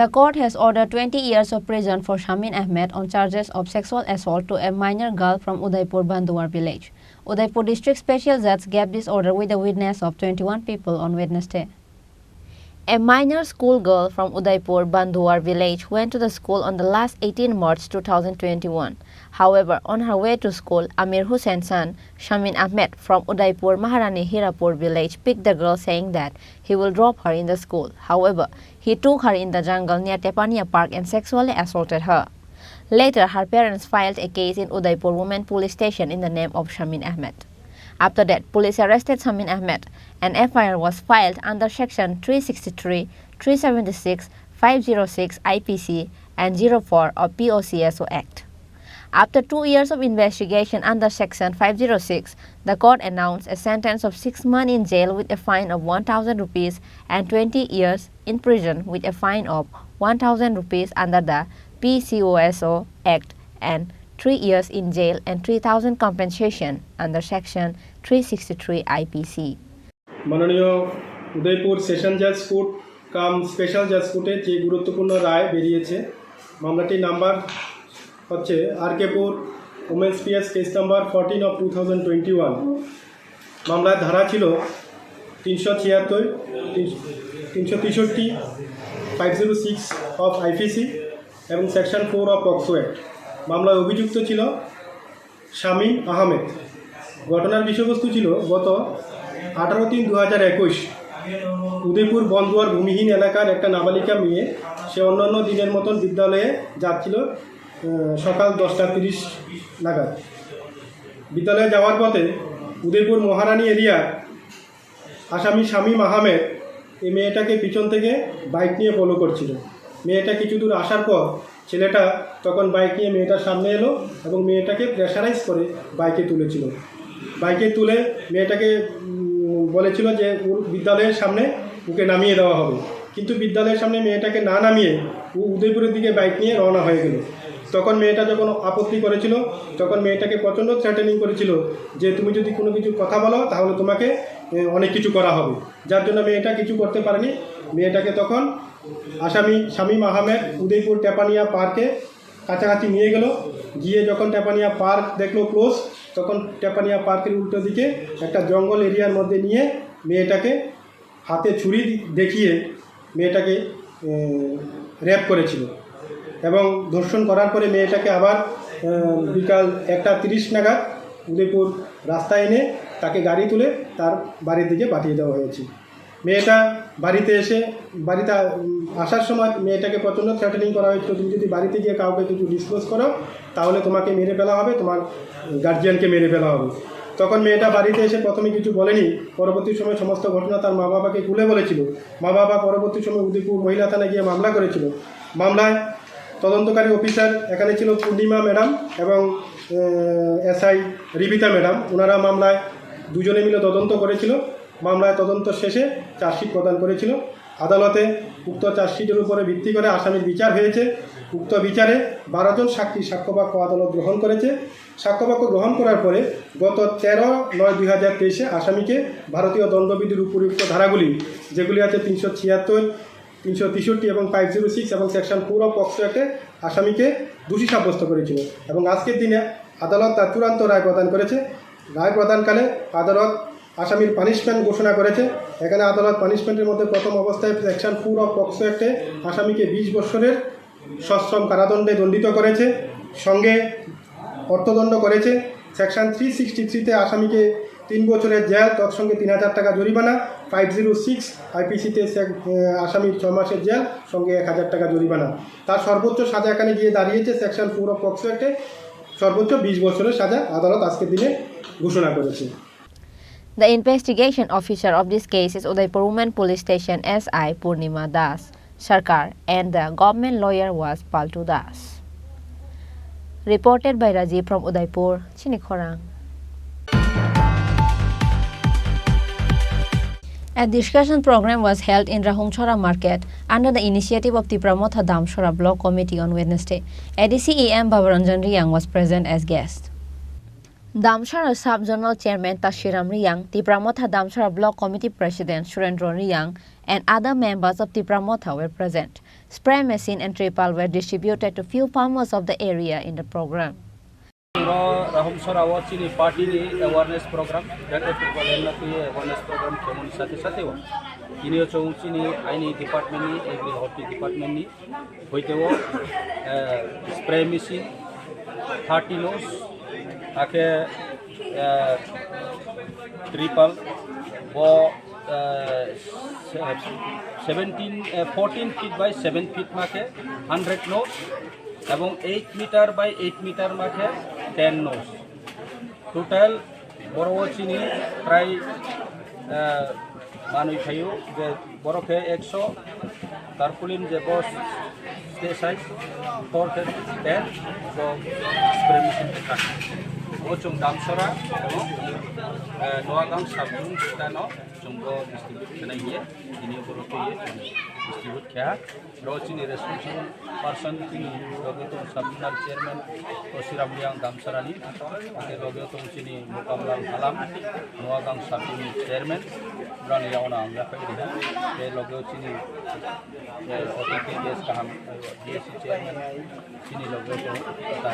The court has ordered 20 years of prison for Shamin Ahmed on charges of sexual assault to a minor girl from Udaipur Banduar village. Udaipur District Special Judge gave this order with a witness of 21 people on Wednesday. A minor schoolgirl from Udaipur Bandhuar village went to the school on the last 18 March 2021. However, on her way to school, Amir Hussein's son, Shamin Ahmed from Udaipur Maharani Hirapur village picked the girl saying that he will drop her in the school. However, he took her in the jungle near Tepania Park and sexually assaulted her. Later, her parents filed a case in Udaipur Women Police Station in the name of Shamin Ahmed. After that, police arrested Shamin Ahmed. An FIR was filed under Section 363, 376, 506 IPC and 04 of POCSO Act. After 2 years of investigation under Section 506, the court announced a sentence of 6 months in jail with a fine of 1,000 rupees and 20 years in prison with a fine of 1,000 rupees under the PCOSO Act and 3 years in jail and 3,000 compensation under Section 363 IPC. মাননীয় Udaipur session জাজ court কাম special জাজ কোর্টে যে গুরুত্বপূর্ণ রায় বেরিয়েছে, মামলাটির number হচ্ছে RK Pur women's PS case number 14 of 2021। মামলার ধারা ছিল 376, 363, 506 অফ আইপিসি এবং সেকশন 4 অফ পক্সো অ্যাক্ট। মামলায় অভিযুক্ত ছিল শামীম আহমেদ। ঘটনার বিষয়বস্তু ছিল গত 18/3/2021 উদয়পুর বন্দুয়ার ভূমিহীন এলাকার একটা নাবালিকা মেয়ে, সে অন্যান্য দিনের মতন বিদ্যালয়ে যাচ্ছিল সকাল 10:30 নাগাদ। বিদ্যালয়ে যাওয়ার পথে উদয়পুর মহারানী এরিয়ার আসামি শামীম আহমেদ এই মেয়েটাকে পিছন থেকে বাইক নিয়ে ফলো করছিল। মেয়েটা কিছু দূর আসার পর ছেলেটা তখন বাইক নিয়ে মেয়েটার সামনে এলো এবং মেয়েটাকে প্রেশারাইজ করে বাইকে তুলেছিল। বাইকে তুলে মেয়েটাকে বলেছিল যে বিদ্যালয়ের সামনে ওকে নামিয়ে দেওয়া হবে, কিন্তু বিদ্যালয়ের সামনে মেয়েটাকে না নামিয়ে ও উদয়পুরের দিকে বাইক নিয়ে রওনা হয়ে গেল। তখন মেয়েটা যখন আপত্তি করেছিল, তখন মেয়েটাকে প্রচণ্ড থ্রেটেনিং করেছিল যে তুমি যদি কোনো কিছু কথা বলো তাহলে তোমাকে অনেক কিছু করা হবে, যার জন্য মেয়েটা কিছু করতে পারেনি। মেয়েটাকে তখন আসামি শামীম আহমেদ উদয়পুর টেপানিয়া পার্কে কাছাকাছি নিয়ে গেল। গিয়ে যখন টেপানিয়া পার্ক দেখলো ক্লোজ, তখন টেপানিয়া পার্কের উল্টো দিকে একটা জঙ্গল এরিয়ার মধ্যে নিয়ে মেয়েটাকে হাতে ছুরি দেখিয়ে মেয়েটাকে রেপ করেছিল এবং ধর্ষণ করার পরে মেয়েটাকে আবার বিকাল 1:30 নাগাদ উদয়পুর রাস্তায় এনে তাকে গাড়ি তুলে তার বাড়ির দিকে পাঠিয়ে দেওয়া হয়েছে। মেয়েটা বাড়িতে আসার সময় মেয়েটাকে প্রচণ্ড থ্রেটেনিং করা হয়েছিল, তুমি যদি বাড়িতে গিয়ে কাউকে কিছু ডিসক্লোজ করো তাহলে তোমাকে মেরে ফেলা হবে, তোমার গার্জিয়ানকে মেরে ফেলা হবে। তখন মেয়েটা বাড়িতে এসে প্রথমে কিছু বলেনি, পরবর্তী সময় সমস্ত ঘটনা তার মা বাবাকে খুলে বলেছিল। মা বাবা পরবর্তী সময় উদয়পুর মহিলা থানায় গিয়ে মামলা করেছিল। মামলায় তদন্তকারী অফিসার এখানে ছিল পূর্ণিমা ম্যাডাম এবং এসআই রিবিতা ম্যাডাম। ওনারা মামলায় দুজনে মিলে তদন্ত করেছিল। মামলায় তদন্ত শেষে চার্জশিট প্রদান করেছিল। আদালতে উক্ত চার্জশিটের উপরে ভিত্তি করে আসামির বিচার হয়েছে। উক্ত বিচারে 12 জন সাক্ষী সাক্ষ্যবাক্য আদালত গ্রহণ করেছে। সাক্ষ্যবাক্য গ্রহণ করার পরে গত 13/9/2023 আসামিকে ভারতীয় দণ্ডবিধির উপযুক্ত ধারাগুলি যেগুলি আছে 376, 363 এবং 506 এবং সেকশন 4 অফ পক্সো অ্যাক্টে আসামিকে দোষী সাব্যস্ত করেছিল এবং আজকের দিনে আদালত তার চূড়ান্ত রায় প্রদান করেছে। রায় প্রদানকালে আদালত আসামির পানিশমেন্ট ঘোষণা করেছে। এখানে আদালত পানিশমেন্টের মধ্যে প্রথম অবস্থায় সেকশন 4 অফ পক্সো অ্যাক্টে আসামিকে 20 বছরের সশ্রম কারাদণ্ডে দণ্ডিত করেছে, সঙ্গে অর্থদণ্ড করেছে। সেকশন 363-তে আসামিকে 3 বছরের জেল, তৎসঙ্গে 3,000 টাকা জরিমানা। 506 আইপিসিতে আসামির 6 মাসের জেল, সঙ্গে 1,000 টাকা জরিমানা। তার সর্বোচ্চ সাজা এখানে গিয়ে দাঁড়িয়েছে সেকশন 4 অফ পক্সো অ্যাক্টে সর্বোচ্চ 20 বছরের সাজা আদালত আজকের দিনে ঘোষণা করেছে। The investigation officer of this case is Udaipur Women Police Station SI Purnima Das Sarkar and the government lawyer was Paltu Das. Reported by Rajiv from Udaipur, Chini Khorang. A discussion program was held in Rahungchora Market under the initiative of Tipramotha Damshora Block Committee on Wednesday. ADC EM Babaranjan Riyang was present as guest. Damshara Sub-Zonal Chairman Tashiram Riyang, Tipramotha Damshara Block Committee President Surendra Riyang, and other members of Tipramotha were present. Spray machine and tripal were distributed to few farmers of the area in the program. Rahumsara Chini Party awareness program, that people awareness program, Ini chong chini aini department ni agri horti department ni hoiteo spray machine 30 nose ake triple bo 14 feet by 7 feet make 100 nose এবং 8 metre by 8 metre মাঠে 10 নোস total বড় চিনি প্রায় মানুষ থাইও যে বড়কে 100 তারপুলিন যে বস stay size 410 তো spray machine থাকে ওচং দামসরা এবং নোয়াগাং সাবজুং স্থানো চুম্বো ডিস্ট্রিবিউট খানাইয়ে যিনি বড়কে ডিস্ট্রিবিউট খেয়া রচিনি রেসপন্সিবল পারসন তিনি লগে তো সাবজুনাল চেয়ারম্যান ওসিরামলিয়াং দামসরানি আগে লগে তো চিনি মোকামলাল হালাম নোয়াগাং সাবজুন চেয়ারম্যান ব্রানিয়াওনা আংলাফাই রে তে লগে চিনি ওটিপি দেশ কাহাম ডিএসসি চেয়ারম্যান চিনি লগে তো তা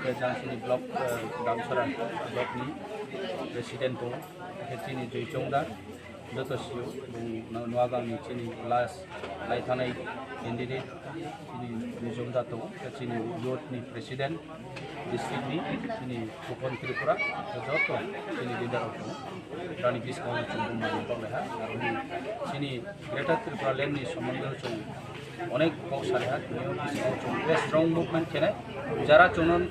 তে জান চিনি ব্লক দামসরা ব্লকনি প্রেসিডেন্ট তো চিনি জয়চংদা যতসিও নোয়াগাংনি চিনি লাস লাইথানাই कैंडिडेट चिनी निजमदा तो चिनी यूथनी प्रेसिडेंट डिस्ट्रिक्टनी चिनी खोखन त्रिपुरा जो चिनी लीडर तो रानी बिस काउंट चुंबुम माने बावलेहा चिनी ग्रेटर त्रिपुरा लैंडनी सम्बन्ध चुं अनेक बावसालेहा नियो बिस काउंट चुं बे स्ट्रंग मुभमेंट खेने जारा चुनन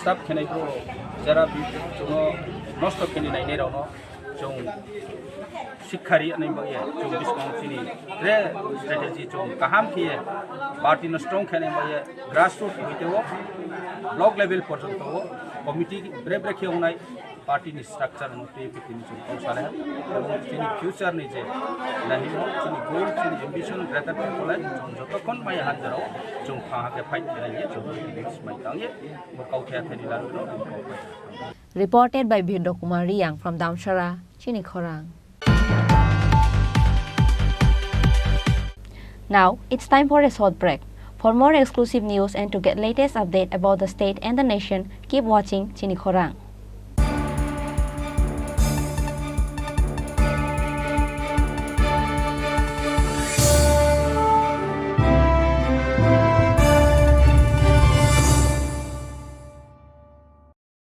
स्टाफ खेने को जारा चुनो नष्ट खेने नाइने रावनो चुं शिक्षारी नहीं बगे जो डिस्काउंट चिनी रे स्ट्रेटेजी जो काहाम किए पार्टी न स्ट्रॉन्ग खेने बगे ग्रास रूट होते वो ब्लॉक लेवल पर्यंत वो कमिटी ब्रे ब्रे के होनाय पार्टी नि स्ट्रक्चर न पे पिटिन जो कौशल है और चिनी फ्यूचर नि जे नहीं हो चिनी गोल चिनी एम्बिशन ग्रेटर कोले जो तो कोन माय हाथ जरो जो कहां के फाइट करेंगे जो नेक्स्ट माय तांगे वो काउथे थेनी लालो Reported by Bindo Kumar Riang from Damshara, Chini Khorang. Now, it's time for a short break. For more exclusive news and to get latest update about the state and the nation, keep watching Chini Khorang.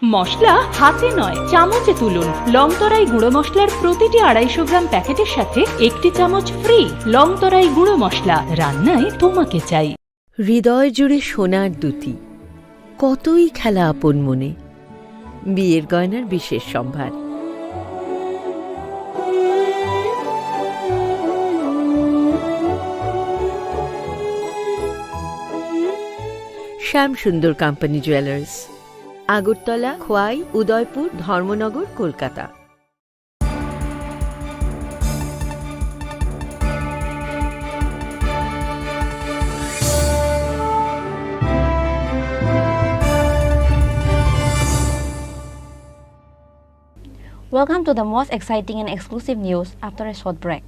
মশলা হাতে নয় চামচে তুলুন লংতরাই গুঁড়ো মশলার প্রতিটি 250 গ্রাম প্যাকেটের সাথে একটি চামচ ফ্রি লংতরাই গুঁড়ো মশলা রান্নায় তোমাকে চাই হৃদয় জুড়ে সোনার দুটি কতই খেলা আপন মনে বিয়ের গয়নার বিশেষ সম্ভার শ্যাম Sundar company jewellers Agartala Khowai Udaipur Dharmanagar Kolkata Welcome to the most exciting and exclusive news after a short break.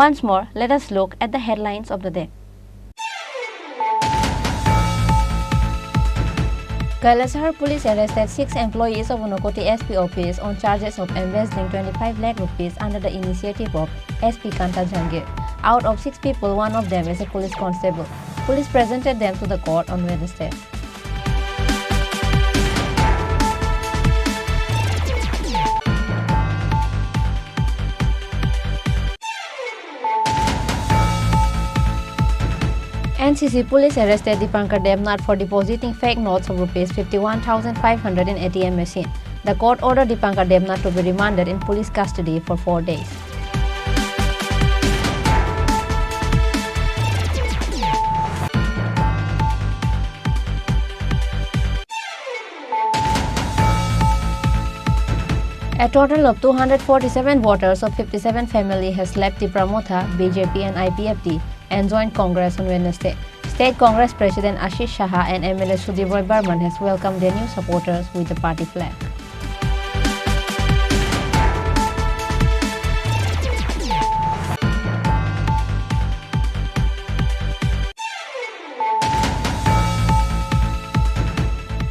Once more, let us look at the headlines of the day. Kailasahar police arrested 6 employees of Unakoti SP office on charges of embezzling 25 lakh rupees under the initiative of SP Kanta Jangir. Out of 6 people, one of them is a police constable. Police presented them to the court on Wednesday. NCC police arrested Dipankar Devnath for depositing fake notes of rupees 51,500 in ATM machine. The court ordered Dipankar Devnath to be remanded in police custody for 4 days. A total of 247 voters of 57 family has left the Pramotha, BJP and IPFT and joined Congress on Wednesday. State Congress President Ashish Shah and MLA Sudhir Roy Barman has welcomed their new supporters with the party flag.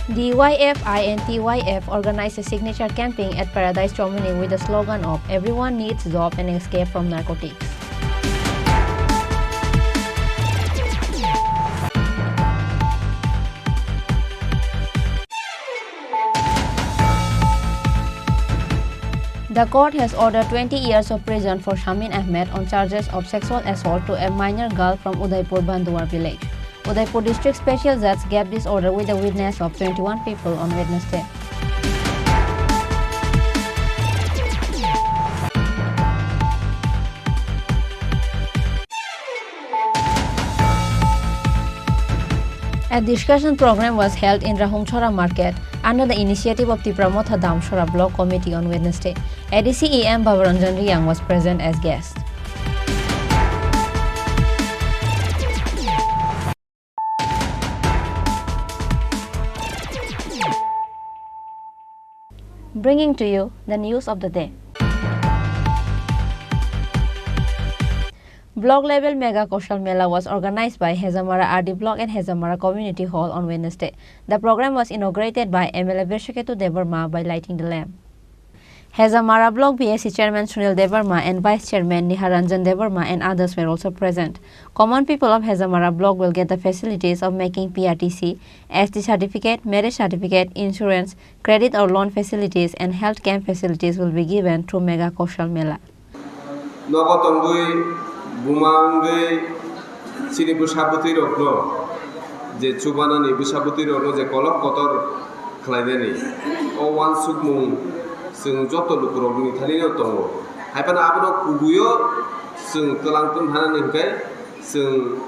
The TYFI and TYF organized a signature camping at Paradise Chomini with the slogan of "Everyone needs job and escape from narcotics." The court has ordered 20 years of prison for Shamin Ahmed on charges of sexual assault to a minor girl from Udaipur Banduar village. Udaipur District Special Judge gave this order with a witness of 21 people on Wednesday. A discussion program was held in Rahumchora Market under the initiative of Tripura Motha Damshora Block Committee on Wednesday. ADC EM Babaranjan Riyang was present as guest. Bringing to you the news of the day. Block level Mega Koshal Mela was organized by Hezamara RD Block and Hezamara Community Hall on Wednesday. The program was inaugurated by MLA Birshaketu Debarma by lighting the lamp. Hezamara Block BSC Chairman Sunil Debarma and Vice Chairman Niharanjan Debarma and others were also present. Common people of Hezamara Block will get the facilities of making PRTC, SD certificate, marriage certificate, insurance, credit or loan facilities and health camp facilities will be given through Mega Koshal Mela. Bumangge Chini Bushabati Rokno, the Chubanani Bushabati Rokno, the Kolok Kotor Cladeni, or one Sukmung, Sung Joto Lukroni, Talino Tongo. Happen Abno Kubuyo, Sung Kalangton Hananinke, Sung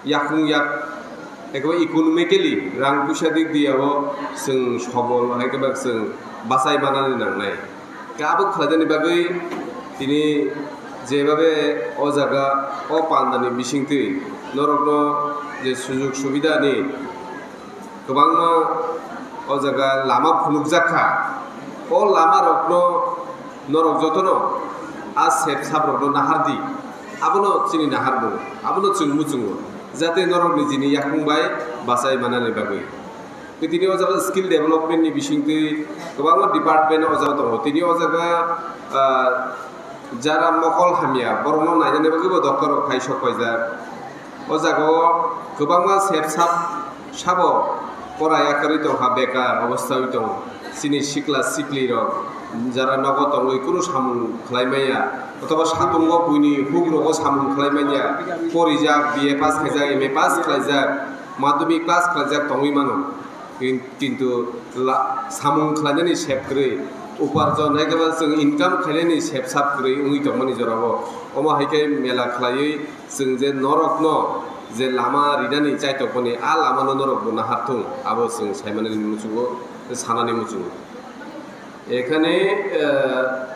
Yakung Yak, economically, Rang Pushadik Diavo, Sung Shobol, Hakabak Sung Basai Banan Nanai. Kabu Cladeni Babi, Tini. যেভাবে ও জায়গা ও পান্দানি বিশিংতি নরগ্ন যে সুযোগ সুবিধা নেই গোবাং ও জায়গা লামা ফুলুক জাখা ও লামা রগ্ন নরক যতন আজ সেব সাব রগ্ন নাহারদি আবনো চিনি নাহারবো আবনো চুংমু চুংমু যাতে নরকনি যিনি ইয়াকুংবাই বাসাই মানানি বাগৈ তিনি ও জায়গা স্কিল ডেভেলপমেন্টনি বিশিংতি গোবাং ডিপার্টমেন্ট ও জায়গা দङ তিনি ও জায়গা যারা মকল হামিয়া বরং নাইজানে বাকিবো ডক্টর খাইসক কয়জা ও জায়গাও গোবাংমা সেবসাব সাব পড়ায়াকারি দংহা বেকার অবস্থায় দङ চিনি সিকলা সিকলির যারা নগদ দङ কোনো সামুং খালাইমাইয়া অথবা সাতঙ্গ বুইনি হুগ্রগ সামুং খালাইমাইয়া পরিজাক বিএ পাস খাইজাক এম এ পাস খাইজাক মাধ্যমিক পাস খাইজাক দङই মানো কিন্তু সামুং খালাইনানি সেবগ্रै उपार्जन है जों इनकाम खालायनि सेबसाब करै उंगि दंमोन जराबो अमा हायके मेला खालायै जों जे नरकन जे लामा रिदानि जायतकनि आ लामानो नरक बना हाथुं आबो जों सायमानि मुचुगो सानानि मुचुगो এখানে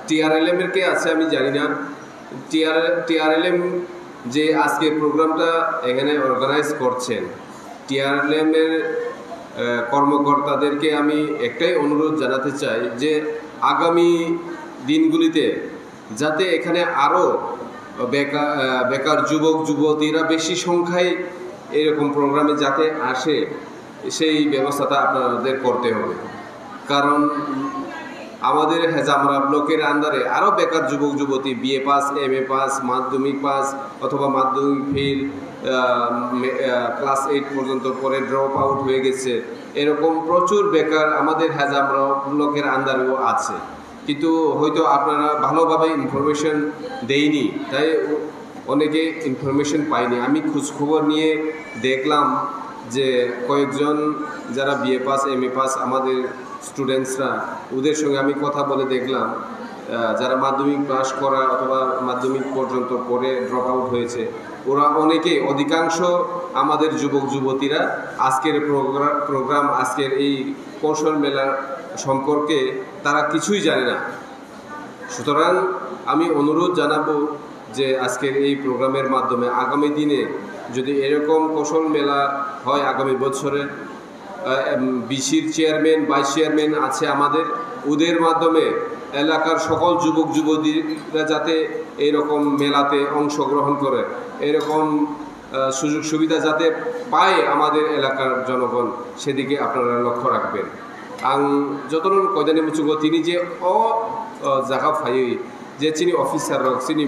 টিআরএলএম এর কে আছে আমি জানি না টিআরএলএম যে আজকে প্রোগ্রামটা এখানে অর্গানাইজ করছেন টিআরএলএম এর কর্মকর্তাদেরকে আমি একটাই অনুরোধ জানাতে চাই যে আগামী দিনগুলিতে যাতে এখানে আরও বেকার যুবক যুবতীরা বেশি সংখ্যায় এরকম প্রোগ্রামে যাতে আসে সেই ব্যবস্থাটা আপনাদের করতে হবে কারণ আমাদের হেজামরা ব্লকের আন্ডারে আরও বেকার যুবক যুবতী বিএ পাস এমএ পাস মাধ্যমিক পাস অথবা মাধ্যমিক ফেল ক্লাস 8 পর্যন্ত পরে ড্রপ আউট হয়ে গেছে এরকম প্রচুর বেকার আমাদের হেজামরা ব্লকের আন্ডারেও আছে কিন্তু হয়তো আপনারা ভালোভাবে ইনফরমেশন দেয়নি তাই অনেকে ইনফরমেশন পায়নি আমি খোঁজখবর নিয়ে দেখলাম যে কয়েকজন যারা বিএ পাস এমএ পাস আমাদের স্টুডেন্টসরা ওদের সঙ্গে আমি কথা বলে দেখলাম যারা মাধ্যমিক পাস করা অথবা মাধ্যমিক পর্যন্ত পরে ড্রপ আউট হয়েছে ওরা অনেকে অধিকাংশ আমাদের যুবক যুবতীরা আজকের প্রোগ্রাম আজকের এই কৌশল মেলা সম্পর্কে তারা কিছুই জানে না সুতরাং আমি অনুরোধ জানাবো যে আজকের এই প্রোগ্রামের মাধ্যমে আগামী দিনে যদি এরকম কৌশল মেলা হয় আগামী বছরে বিসির চেয়ারম্যান ভাইস চেয়ারম্যান আছে আমাদের ওদের মাধ্যমে এলাকার সকল যুবক যুবতীরা যাতে এরকম মেলাতে অংশগ্রহণ করে এরকম সুযোগ সুবিধা যাতে পায় আমাদের এলাকার জনগণ সেদিকে আপনারা লক্ষ্য রাখবেন आं जतन कयदानि मुचुंगो तिनि जे जागा फायै जे चिनि अफिसार रक चिनि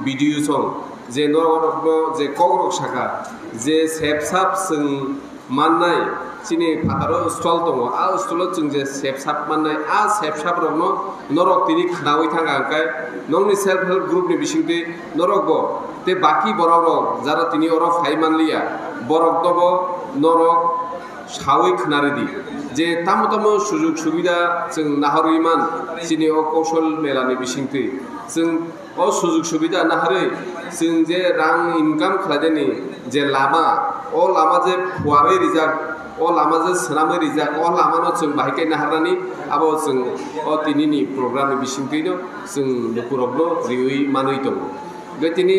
बिडिअ सं जे नरगनो जे कग्रक शाखा जे सेबसाब जों माननाय चिनि फादारो स्टल दङ आ स्टलाव जों जे सेबसाब माननाय आ सेबसाब रकनो नरक तिनि खनावै थांगा आंखाय नंनि सेल्फ हेल्प ग्रुपनि बिसिंति नरक बो ते बाकी बरक रक जारा तिनि अर फाइ मानलिया बरक दब नरक सावै खनारिदि जे तामो तामो सुजुग सुबिदा जों नाहरैमान चिनि कौशल मेलानि बिसिंति जों सुजुग सुबिदा नाहरै जों जे रां इनकाम खालायनायनि जे लामा लामा जे फुवारै रिजार्भ लामा जे सोनामै रिजार्भ लामानो जों बाहायखाय नाहरनानै आबो जों तिनिनि प्रग्रामनि बिसिंतिनो जों दुखुरबनो रियै मानै दङ बे तिनि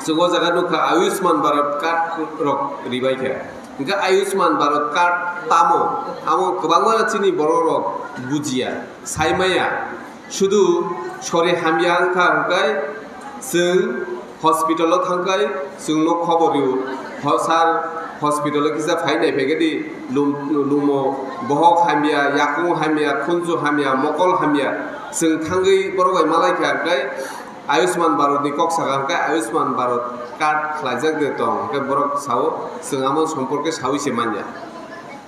जों जागा नुखा आयुष्मान भारत कार्ड रक रिबायखा इनका आयुष्मान भारत कार्ड तामो आमो गोबां चिनि बर' रक बुजिया साइमाया शुधु सरे हामिया आंखा आंखाय जों हस्पिटालाव थांखाय जोंनो खबरिउ सार हस्पिटालाव किसा फाइनाय फैगदी लुमो बहक हामिया याकुं हामिया खुनजु हामिया मकल हामिया जों थांगै बरगाय मालायखा आंखाय आयुष्मान भारतनि कक्सागा आंखाय आयुष्मान भारत कार्ड खालायजाक दे दं ओमफ्राय बरक सावो जों आमो सम्पर्के सावैसे मानिया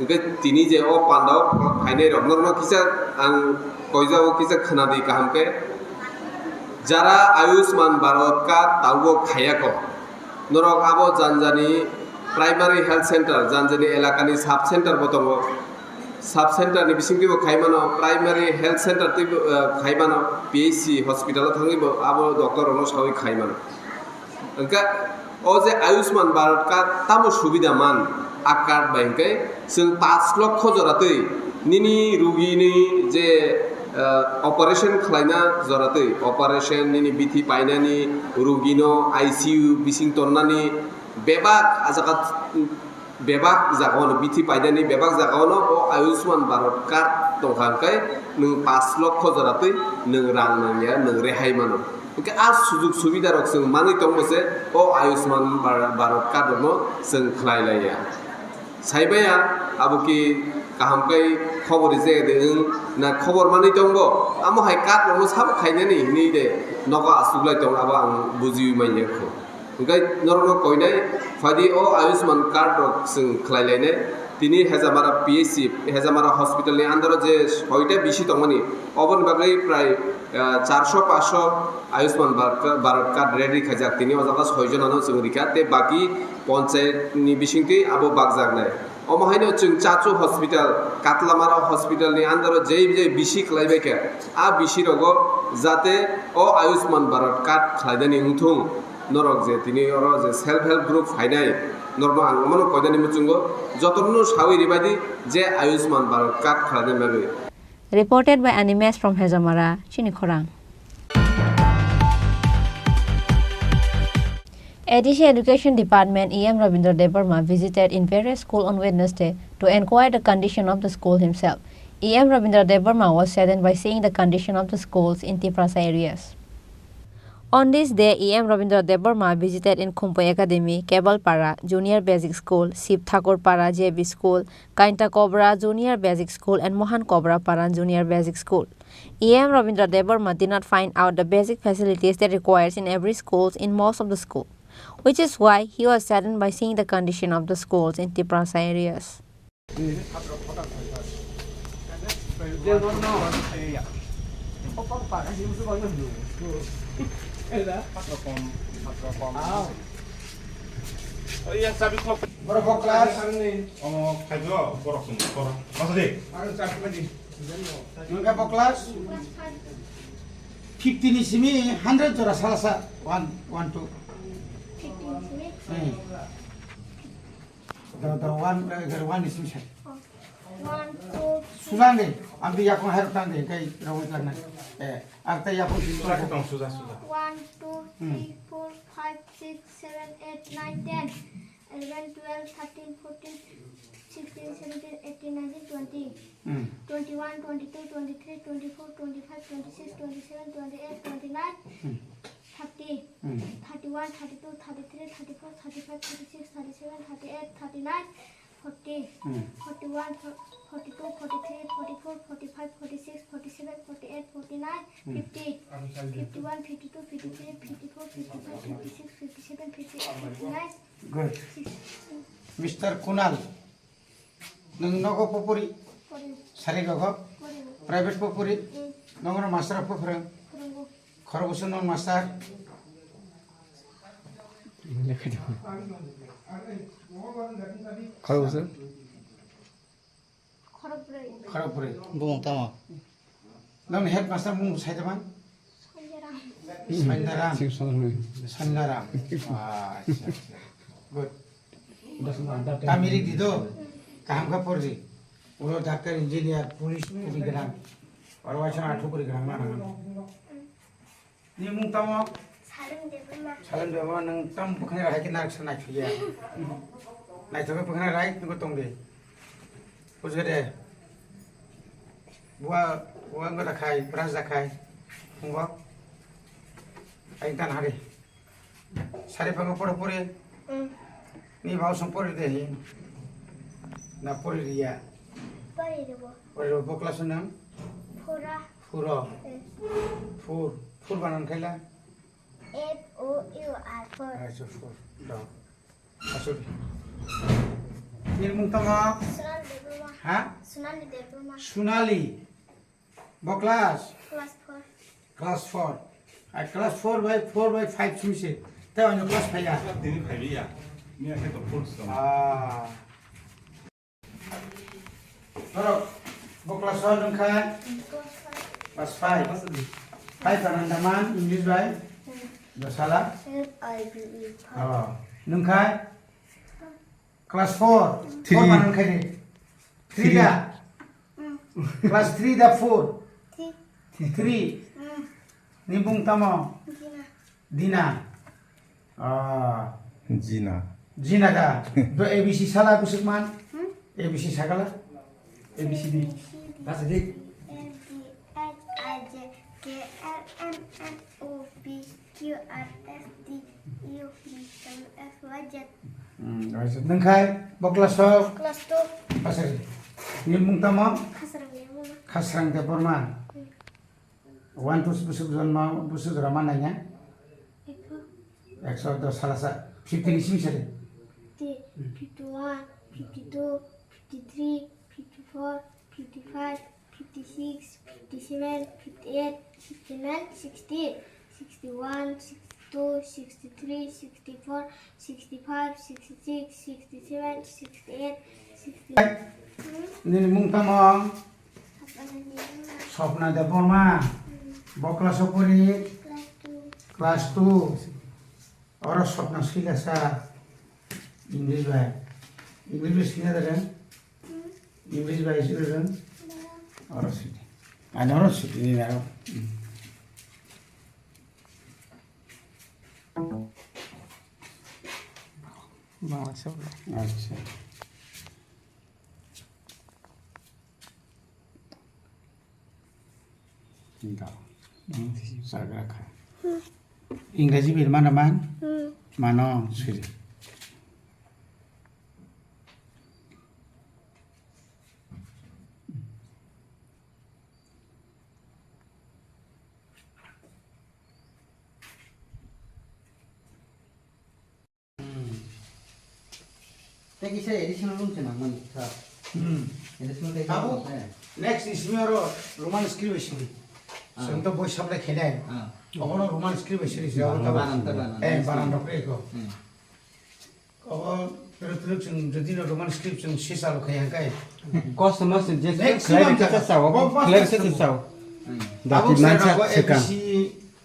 ओमफ्राय तिनि जे पान्डाव फाइनाय रक नरनो किसा आं कयजाओ किसा खोनादै काहामके जारा आयुष्मान भारत कार्ड तावबो खायाको नरक आबो जानजानि प्राइमारि हेल्थ सेंटर जानजानि एलाकानि साब सेंटर बतंगो साब सेंटरनि बिसिंतिबो खायमानो प्राइमारि हेल्थ सेंटर तिबो खायमानो पीएचसी हस्पिटालाव थांगैबो आबो डॉक्टर अनो सावै खायमानो ओंका जे आयुष्मान भारत कार्ड तामो सुबिदा मान आ कार्ड बायके जों 5 लाख जरातै निनि रुगिनि जे ऑपरेशन खालायना जरातै ऑपरेशन निनि बिथि पाइनानि रुगिनो आईसीयू बिसिं तन्नानि बेबाक आजागात बेबाक जागावनो बिथि पाइनानि बेबाक जागावनो आयुष्मान भारत कार्ड दंखांखाय नों 5 लाख जरातै नों रां नंया नों रेहाय मानो ओंके आ सुजुग सुबिदा रक जों मानै दंबोसे आयुष्मान भारत कार्ड दङ जों खलायलाया साइबाया आबुकी काहामकै खबर जे दें ना खबर मानै दंबो आमो हाय कार्ड दङ साब खायनानि नि दे नगा आसुगलाय दं आबा आं बुजि मायनेखौ ओंखाय नरनो कयनाय फादि आयुष्मान कार्ड रक जों खलायलायने तिनि हेजामारा पीएचसी हेजामारा हस्पिटालनि आन्दाराव जे 6टा बिसि दंमोनि अबन बागै प्राय 400-500 आयुष्मान भारत कार्ड रेडी खाजाक तिनि अजागा 6 जनानो जों रिखा ते बाकी पंचायतनि बिसिंति आबो बागजागनाय अमहायनो जों चाचु हस्पिटाल कातलामारा हस्पिटालनि आन्दाराव जे बिसि खलायबायके आ बिसि रगो जाते आयुष्मान भारत कार्ड खलायदानि उंथुं नरक जे तिनि अर जे सेल्फ हेल्प ग्रुप फाइनाय नरनो आंगमनो कयदानि मुचुंगो जतनो सावै रिबादि जे आयुष्मान भारत कार्ड खलायदानि बागै Reported by Animes from Hezamara, Chini Khorang. ADC Education Department EM Ravindra Debarma visited in various schools on Wednesday to inquire the condition of the school himself. EM Ravindra Debarma was saddened by seeing the condition of the schools in Tripura areas. On this day, EM Ravindra Debarma visited in Khumpai Academy, Kebalpara Junior Basic School, Shiv Thakur Para JB School, Kainta Cobra Junior Basic School and Mohan Cobra Para Junior Basic School. EM Ravindra Debarma did not find out the basic facilities that requires in every schools in most of the school, which is why he was saddened by seeing the condition of the schools in Tripura areas. Berapa kelas? Kajo, borok. Maksudnya? Berapa kelas? 50 isimi 100 jora salasa 1 2. 50 1 isimi. 1 2 Susan deh, ambil yakung harus tanda kayak rawat lana. Arta yakung susah. 1 2 3 4 5 6 7 8 9 10 11 12 13 14 16 17 18 19 20 21 22 23 24 25 26 27 28 29 30 31 32 33 34 35 36 37 38 39 40 41 42 43 44 58, 51, 52, 53, 54, 55, 56, 57, 58, 59, Good. Mr. Kunal, nungnogo popuri, sarigogo, private popuri, nungno master of popuri, khorobusun non master. খরগোশের খড়গপুরে বুমং তামা নন headmaster মুং সাইদামান সঞ্জয়রাম সঞ্জয়রাম আচ্ছা good কামিরি দিদো কাম का পড়জি ওলো doctor engineer police পুলিগ্রাম আর ওয়াচনা আঠু পুলিগ্রাম না নি মুং তামা সালেম দেবা নং তাম পখানে রাইকে নারকসা নাইथुया नायथ'खौ पखाना राय नोंखौ दं दे बुझो दे बुआ बुआ नों दाखाय ब्रास दाखाय फंबा आइ दान हारे सारे फंगो पढ़ो पढ़े नी भाव सं पढ़े दे ना पढ़े रिया पढ़े रो क्लास नाम फुरा फुरा फुर फुर बानान खाइला FOUR अच्छा फुर दा असुर Nilmung tama? Ha? Sunali. What class? Class 4. Class 4. At class 4 by 5 sumisi. Tell on your class 5 ya. Dini 5 ya. Ni akan ke full stop. Ah. Toro. What class 1 dong kan? Class 5. 5 panandaman English by? Bersalah? Oh. Dong kan? Class 4. 4 mana kali? 3 dah. Class 3 dah 4. 3. Nimbung tama. Dina. Ah. Jina dah. Do ABC salah kusuk man? ABC sagala? ABCD. Bahasa dik. Nâng khai, bọc là sao? Class 2. Pasal. Nimbung tama? Khasrang te porman. 1 to busuk zon mau busuk raman nanya. 100 salasa. 50 isi sare. 51, 52, 53, 54, 55, 56, 57, 58, 59, 60, 61, 62, 63, 64, 65, 66, 67, 68, 69. Nimbung tama? Sopna te porman. Bokla sopuri. Class 2. Orang sopna sila sa. English by. English by sila dah. English by sila dah. Orang sila. Ada orang sila ni ada. Bangla শব্দ আচ্ছা ইংরেজি বের mana man? Mana suri. Teki saya additional room cina man sah. Additional teki. Kamu next ismi oro Roman script sini. Sentuh boy sabda kena. Kalau Roman script sini sih. Baran dokter itu. Kalau terus ceng jadi Roman script ceng sisa lo kayak kayak. Customer suggest clarity saw, clarity saw. Tapi macam sekarang.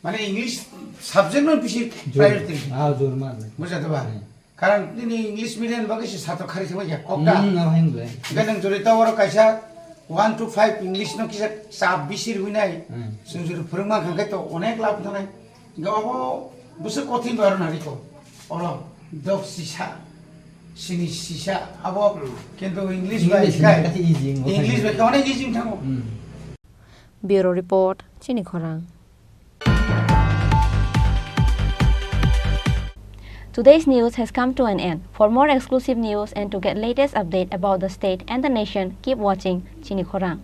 Mana English subject non pisi priority. Jor mana. Macam tu bah. Karena ini English medium bagus sih satu kali sama ya. Kokda. Kadang cerita orang kaisa 1 to 5 English no kisah sabisir winai. Sungguh perempuan kan kita onek lap tu nai. Gak apa busuk kotin baru nari ko. Orang dok sisa, sini sisa. Apa কিন্তু English baik kai. English baik onek easy thago. Bureau Report, Chini Khorang. Today's news has come to an end. For more exclusive news and to get latest update about the state and the nation, keep watching Chini Khorang.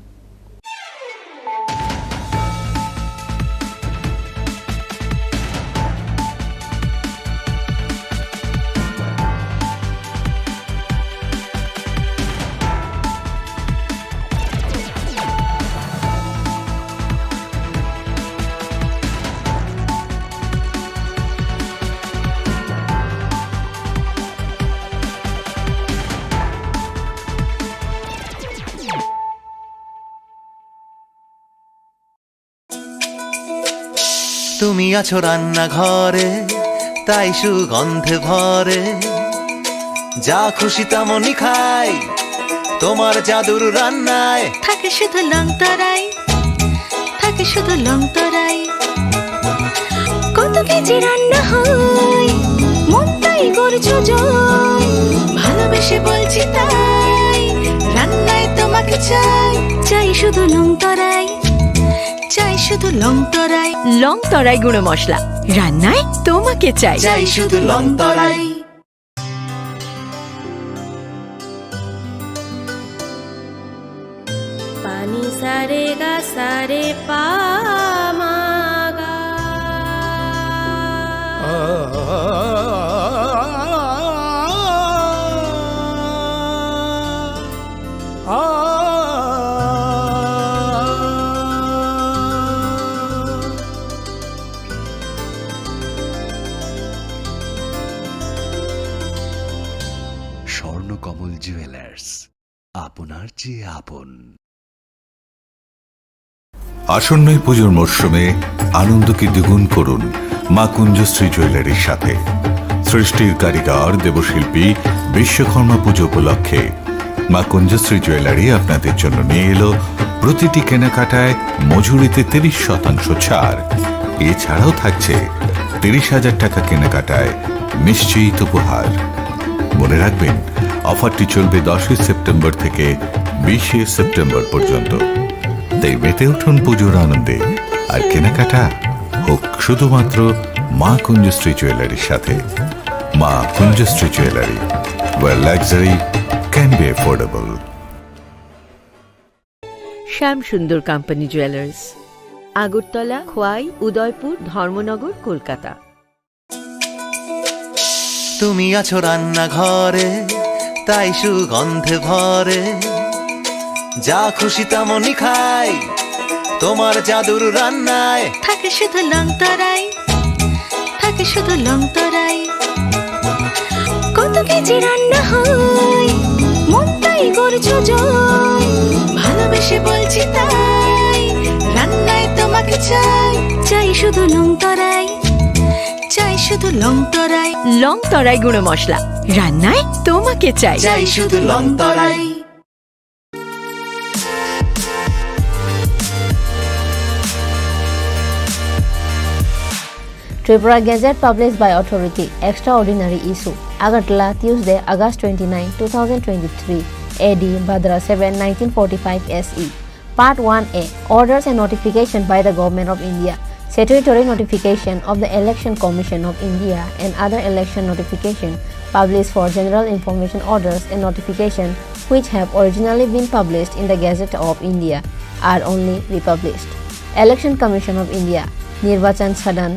তুমি আছো রান্নাঘরে তাই সুগন্ধে ভরে যা খুশি তেমনই খাই তোমার জাদুর রান্নায় থাকে শুধু লং তরাই থাকে শুধু লং তরাই কত কেজি রান্না হয় মন তাই করছো জয় ভালোবেসে বলছি তাই রান্নায় তোমাকে চাই চাই শুধু লং তরাই চাই শুধু লং তরাই গুঁড়ো মশলা রান্নায় তোমাকে চাই চাই শুধু লং তরাই पानी सारे गा सारे पा मा गा স্বর্ণকমল জুয়েলার্স আপনার চেয়ে আপন। আসন্ন পুজোর মরশুমে আনন্দকে দ্বিগুণ করুন মা কুঞ্জশ্রী জুয়েলারির সাথে। সৃষ্টির কারিগর দেবশিল্পী বিশ্বকর্মা পুজো উপলক্ষে মা কুঞ্জশ্রী জুয়েলারি আপনাদের জন্য নিয়ে এলো প্রতিটি কেনাকাটায় মজুরিতে 30% ছাড়। এছাড়াও থাকছে 30,000 টাকা কেনাকাটায় নিশ্চিত উপহার। মনে রাখবেন, অফারটি চলবে 10 সেপ্টেম্বর থেকে 20 সেপ্টেম্বর পর্যন্ত। তাই মেতে উঠুন পুজোর আনন্দে, আর কেনাকাটা হোক শুধুমাত্র মা কুঞ্জশ্রী জুয়েলারির সাথে। Maa Kunjashree jewellery, where luxury can be affordable. Shyam Sundar company jewellers, Agartala, Khowai, Udaipur, Dharmanagar, Kolkata. তুমি আছো রান্নাঘরে তাই সুগন্ধে ভরে যা খুশি তেমনই খাই তোমার জাদুর রান্নায় থাকে শুধু লং তরাই থাকে শুধু লং তরাই কত কেজি রান্না হয় মন তাই করছো জয় ভালোবেসে বলছি তাই রান্নায় তোমাকে চাই চাই শুধু লং তরাই চাই শুধু লং তরাই গুঁড়ো মশলা রান্নায় তোমাকে চাই চাই শুধু long Terai. Tripura Gazette published by authority. Extraordinary issue. Agartala, Tuesday, August 29, 2023. AD, Bhadra 7, 1945 SE. Part 1A. Orders and notification by the Government of India. Statutory notification of the Election Commission of India and other election notification published for general information orders and notification which have originally been published in the Gazette of India are only republished. Election Commission of India. Nirvachan Sadan,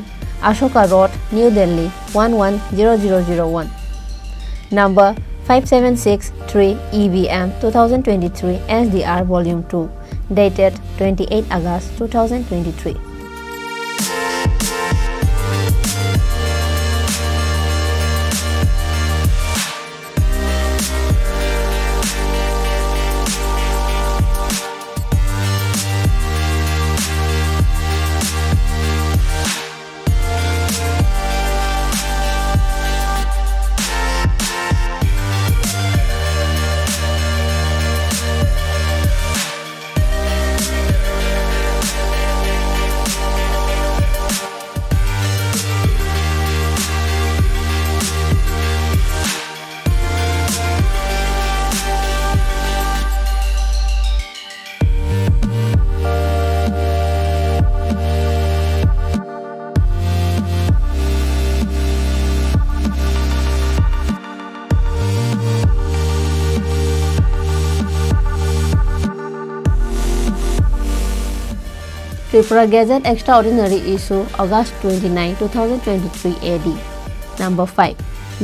Ashoka Road, New Delhi 110001. Number 5763 EVM 2023 SDR Volume 2. Dated 28 August 2023. Tripura Gazette Extraordinary Issue, August 29, 2023 AD. Number 5.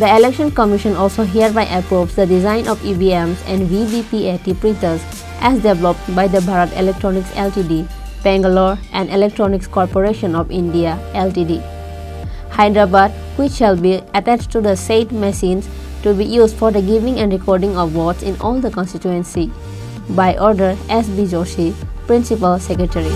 The Election Commission also hereby approves the design of EVMs and VVPAT printers as developed by the Bharat Electronics Ltd, Bangalore and Electronics Corporation of India Ltd, Hyderabad, which shall be attached to the said machines to be used for the giving and recording of votes in all the constituency. By order S.B. Joshi, Principal Secretary.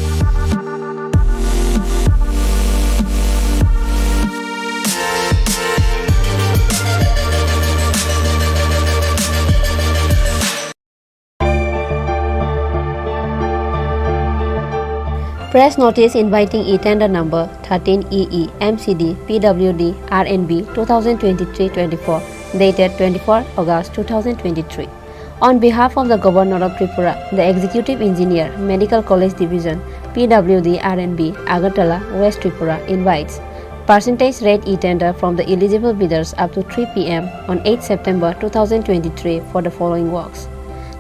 Press notice inviting e-tender number 13EE MCD PWD RNB 2023-24 dated 24 August 2023. On behalf of the Governor of Tripura, the Executive Engineer, Medical College Division, PWD RNB, Agartala, West Tripura invites percentage rate e-tender from the eligible bidders up to 3 p.m. on 8 September 2023 for the following works.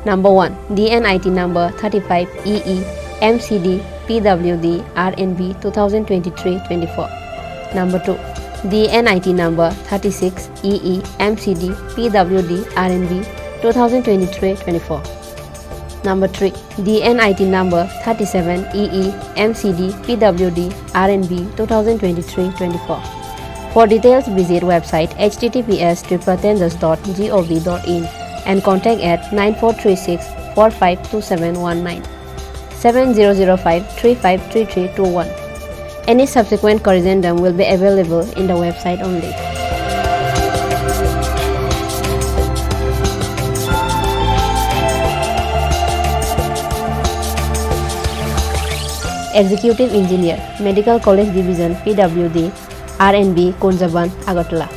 Number 1. DNIT number 35EE MCD PWD RNB 2023-24. Number 2. DNIT number 36EE MCD PWD RNB 2023-24. Number 3. DNIT number 37EE MCD PWD RNB 2023-24. For details, visit website https://tripratenders.gov.in and contact at 9436 452719 7005 353321. Any subsequent corrigendum will be available in the website only. Executive Engineer, Medical College Division, PWD, RNB, Kunjaban, Agartala.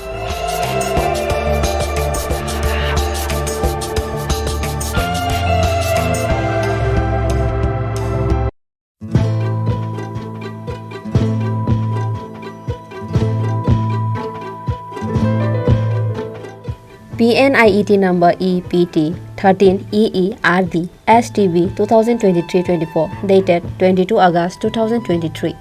PNIET number EPT 13EERD STB 2023-24 dated 22 August 2023.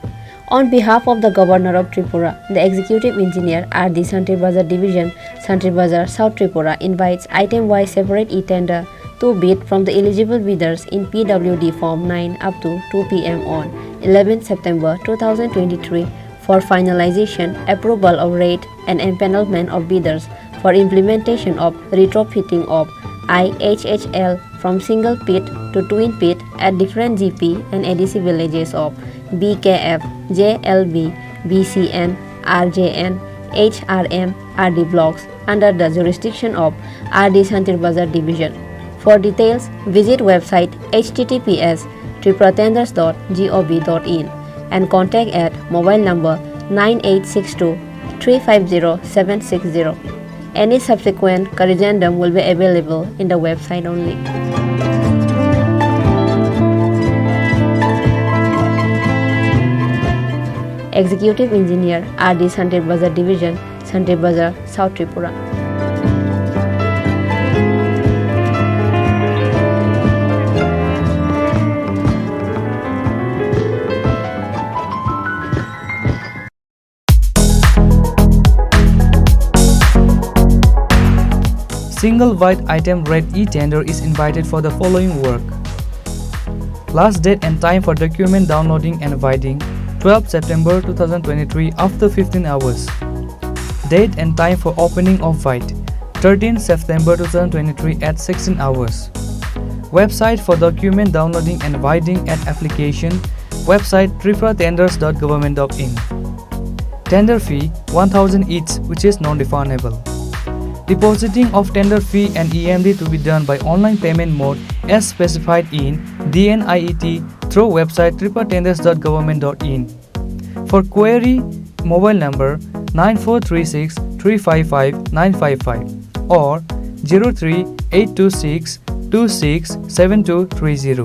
On behalf of the Governor of Tripura, the Executive Engineer RD Santri Bazar Division, Santri Bazar, South Tripura invites item-wise separate e-tender to bid from the eligible bidders in PWD Form 9 up to 2 p.m. on 11 September 2023 for finalization, approval of rate and empanelment of bidders for implementation of retrofitting of IHHL from single pit to twin pit at different GP and ADC villages of BKF, JLB, BCN, RJN, HRM, RD blocks under the jurisdiction of RD Santri Bazar Division. For details, visit website https://tripratenders.gov.in and contact at mobile number 9862 350 760. Any subsequent corrigendum will be available in the website only. Executive Engineer RD Santri Bazar Division, Santri Bazar, South Tripura. Single white item rate e-tender is invited for the following work. Last date and time for document downloading and voiding 12 September 2023 after 15 hours. Date and time for opening of void 13 September 2023 at 16 hours. Website for document downloading and voiding at application website tripratenders.government.in. Tender fee 1000 each, which is non-refundable. Depositing of tender fee and EMD to be done by online payment mode as specified in DNIET through website tripratenders.government.in. For query, mobile number 9436 355 955 or 03826 267230.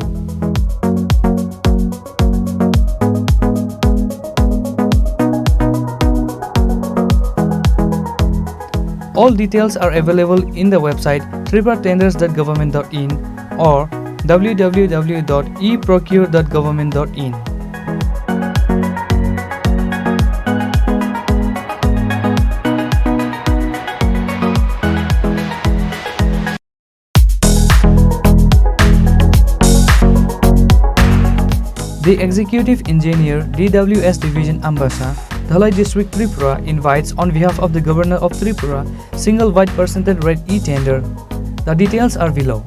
All details are available in the website tripratenders.government.in or www.eprocure.government.in. The Executive Engineer, DWS Division Ambassa, Dhalai District Tripura invites on behalf of the Governor of Tripura single white percentage rate e-tender. The details are below.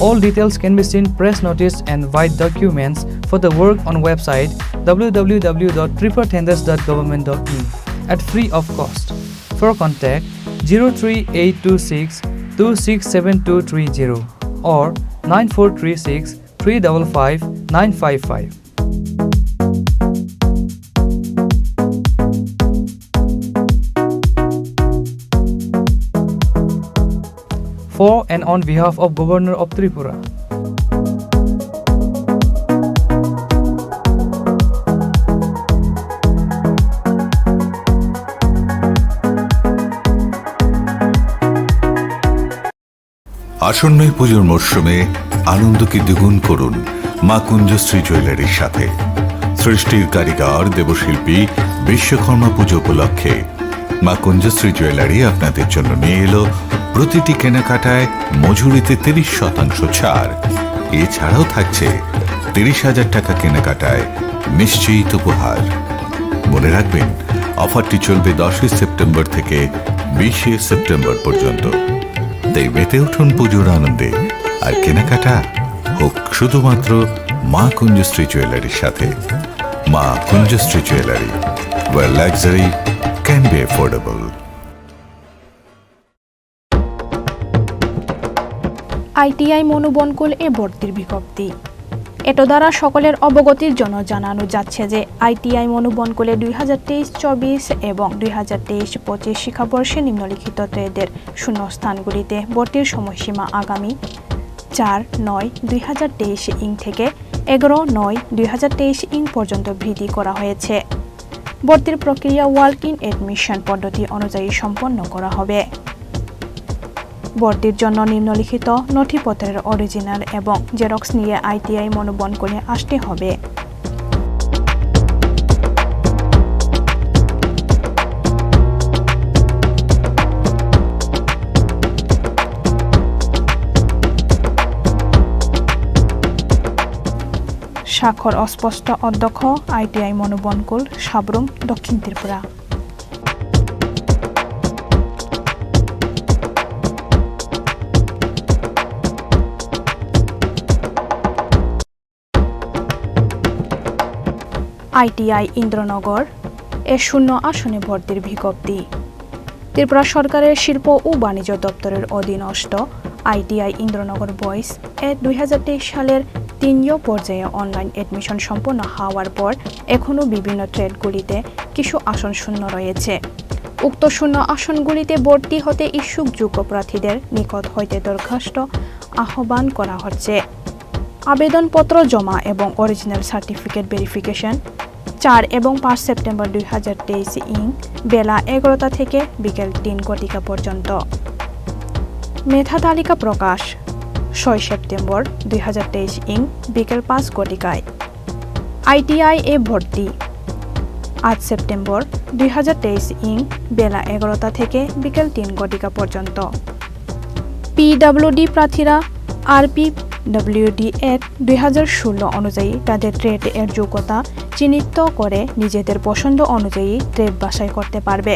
All details can be seen press notice and white documents for the work on website www.tripratenders.government.in at free of cost. For contact 03826 267230 or 9436 355 955. For and on behalf of Governor of Tripura. আসন্ন পুজোর মরশুমে আনন্দকে দ্বিগুণ করুন মা কুঞ্জশ্রী জুয়েলারির সাথে। সৃষ্টির কারিগর দেবশিল্পী বিশ্বকর্মা পুজো উপলক্ষে মা কুঞ্জশ্রী জুয়েলারি আপনাদের জন্য নিয়ে এলো প্রতিটি কেনাকাটায় মজুরিতে 30% ছাড়। এছাড়াও থাকছে 30,000 টাকা কেনাকাটায় নিশ্চিত উপহার। মনে রাখবেন, অফারটি চলবে 10 সেপ্টেম্বর থেকে 20 সেপ্টেম্বর পর্যন্ত। তাই মেতে উঠুন পুজোর আনন্দে, আর কেনাকাটা হোক শুধুমাত্র মা কুঞ্জশ্রী জুয়েলারির সাথে। Maa Kunjashree jewellery, where luxury can be affordable. ITI Manubankul এ ভর্তির বিজ্ঞপ্তি। এত দ্বারা সকলের অবগতির জন্য জানানো যাচ্ছে যে আইটিআই মনোবনকুলে 2023-24 এবং 2023-25 শিক্ষাবর্ষে নিম্নলিখিত ট্রেডের শূন্যস্থানগুলিতে ভর্তির সময়সীমা আগামী 4/9/2023 থেকে 11/9/2023 পর্যন্ত বৃদ্ধি করা হয়েছে। ভর্তির প্রক্রিয়া ওয়াক ইন অ্যাডমিশন পদ্ধতি অনুযায়ী সম্পন্ন করা হবে। ভর্তির জন্য নিম্নলিখিত নথিপত্রের অরিজিনাল এবং জেরক্স নিয়ে আইটিআই মনোবনকুলে আসতে হবে। স্বাক্ষর অস্পষ্ট, অধ্যক্ষ, আইটিআই মনোবনকুল, সাবরুম, দক্ষিণ ত্রিপুরা। আইটিআই ইন্দ্রনগর এ 0 আসনে ভর্তির বিজ্ঞপ্তি। ত্রিপুরা সরকারের শিল্প ও বাণিজ্য দপ্তরের অধীনস্থ আইটিআই ইন্দ্রনগর বয়েজ এ 2023 সালের 3 পর্যায়ে অনলাইন অ্যাডমিশন সম্পন্ন হওয়ার পর এখনও বিভিন্ন ট্রেডগুলিতে কিছু আসন শূন্য রয়েছে। উক্ত শূন্য আসনগুলিতে ভর্তি হতে ইচ্ছুক যোগ্য প্রার্থীদের নিকট হইতে দরখাস্ত আহ্বান করা হচ্ছে। আবেদনপত্র জমা এবং অরিজিনাল সার্টিফিকেট ভেরিফিকেশন 4 এবং 5 সেপ্টেম্বর 2023 বেলা 11টা থেকে বিকেল 3 ঘটিকা পর্যন্ত। মেধা তালিকা প্রকাশ 6 সেপ্টেম্বর 2023 বিকেল 5 ঘটিকায়। আইটিআই এ ভর্তি 8 সেপ্টেম্বর 2023 বেলা 11টা থেকে বিকেল 3 ঘটিকা পর্যন্ত। পিডব্লিউডি প্রার্থীরা আরপিডব্লিউডি অ্যাক্ট 2016 অনুযায়ী তাদের ট্রেড এর যোগ্যতা চিহ্নিত করে নিজেদের পছন্দ অনুযায়ী ট্রেড বাছাই করতে পারবে।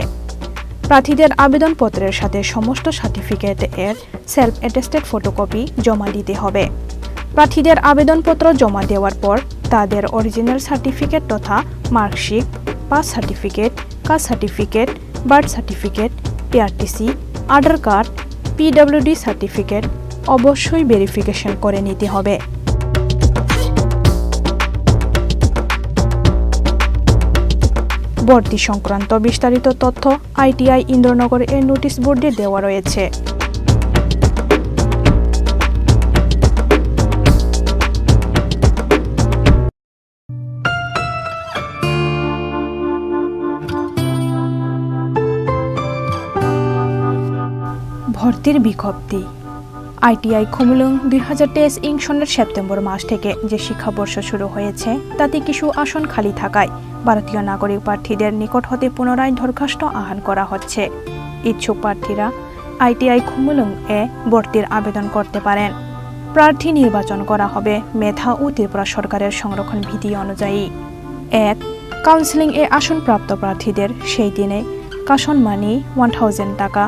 প্রার্থীদের আবেদনপত্রের সাথে সমস্ত সার্টিফিকেট এর সেলফ অ্যাটেস্টেড ফটোকপি জমা দিতে হবে। প্রার্থীদের আবেদনপত্র জমা দেওয়ার পর তাদের অরিজিনাল সার্টিফিকেট তথা marksheet, pass certificate, caste certificate, birth certificate, PRTC, Aadhaar card, PWD certificate অবশ্যই ভেরিফিকেশন করে নিতে হবে। ভর্তি সংক্রান্ত বিস্তারিত তথ্য আইটিআই ইন্দ্রনগর এর নোটিশ বোর্ডে দেওয়া রয়েছে। ভর্তির বিজ্ঞপ্তি। আইটিআই খুমলুং 2023 সনের সেপ্টেম্বর মাস থেকে যে শিক্ষাবর্ষ শুরু হয়েছে তাতে কিছু আসন খালি থাকায় ভারতীয় নাগরিক প্রার্থীদের নিকট হতে পুনরায় দরখাস্ত আহ্বান করা হচ্ছে। ইচ্ছুক প্রার্থীরা আইটিআই খুমলুং এ ভর্তির আবেদন করতে পারেন। প্রার্থী নির্বাচন করা হবে মেধা ও ত্রিপুরা সরকারের সংরক্ষণ বিধি অনুযায়ী। 1. কাউন্সিলিং এ আসনপ্রাপ্ত প্রার্থীদের সেই দিনে কাশন মানি 1000 টাকা,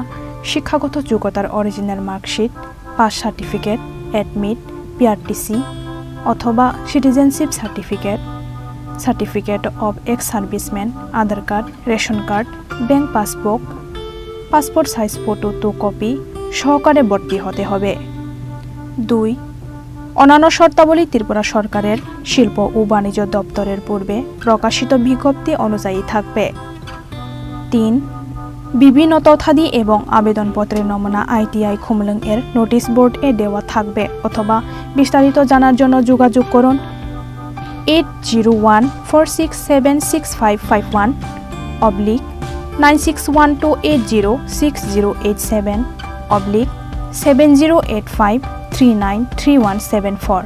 শিক্ষাগত যোগ্যতার original marksheet, pass certificate, admit, PRTC অথবা citizenship certificate, certificate of ex serviceman, Aadhaar card, ration card, bank passbook, passport size photo 2 copy সহকারে ভর্তি হতে হবে। 2. অন্যান্য শর্তাবলী ত্রিপুরা সরকারের শিল্প ও বাণিজ্য দপ্তরের পূর্বে প্রকাশিত বিজ্ঞপ্তি অনুযায়ী থাকবে। 3. বিভিন্ন তথ্যাদি এবং আবেদনপত্রের নমুনা ITI খুমলুং এর নোটিশ বোর্ড এ দেওয়া থাকবে অথবা বিস্তারিত জানার জন্য যোগাযোগ করুন 8014676551 /9612806087 /7085393174।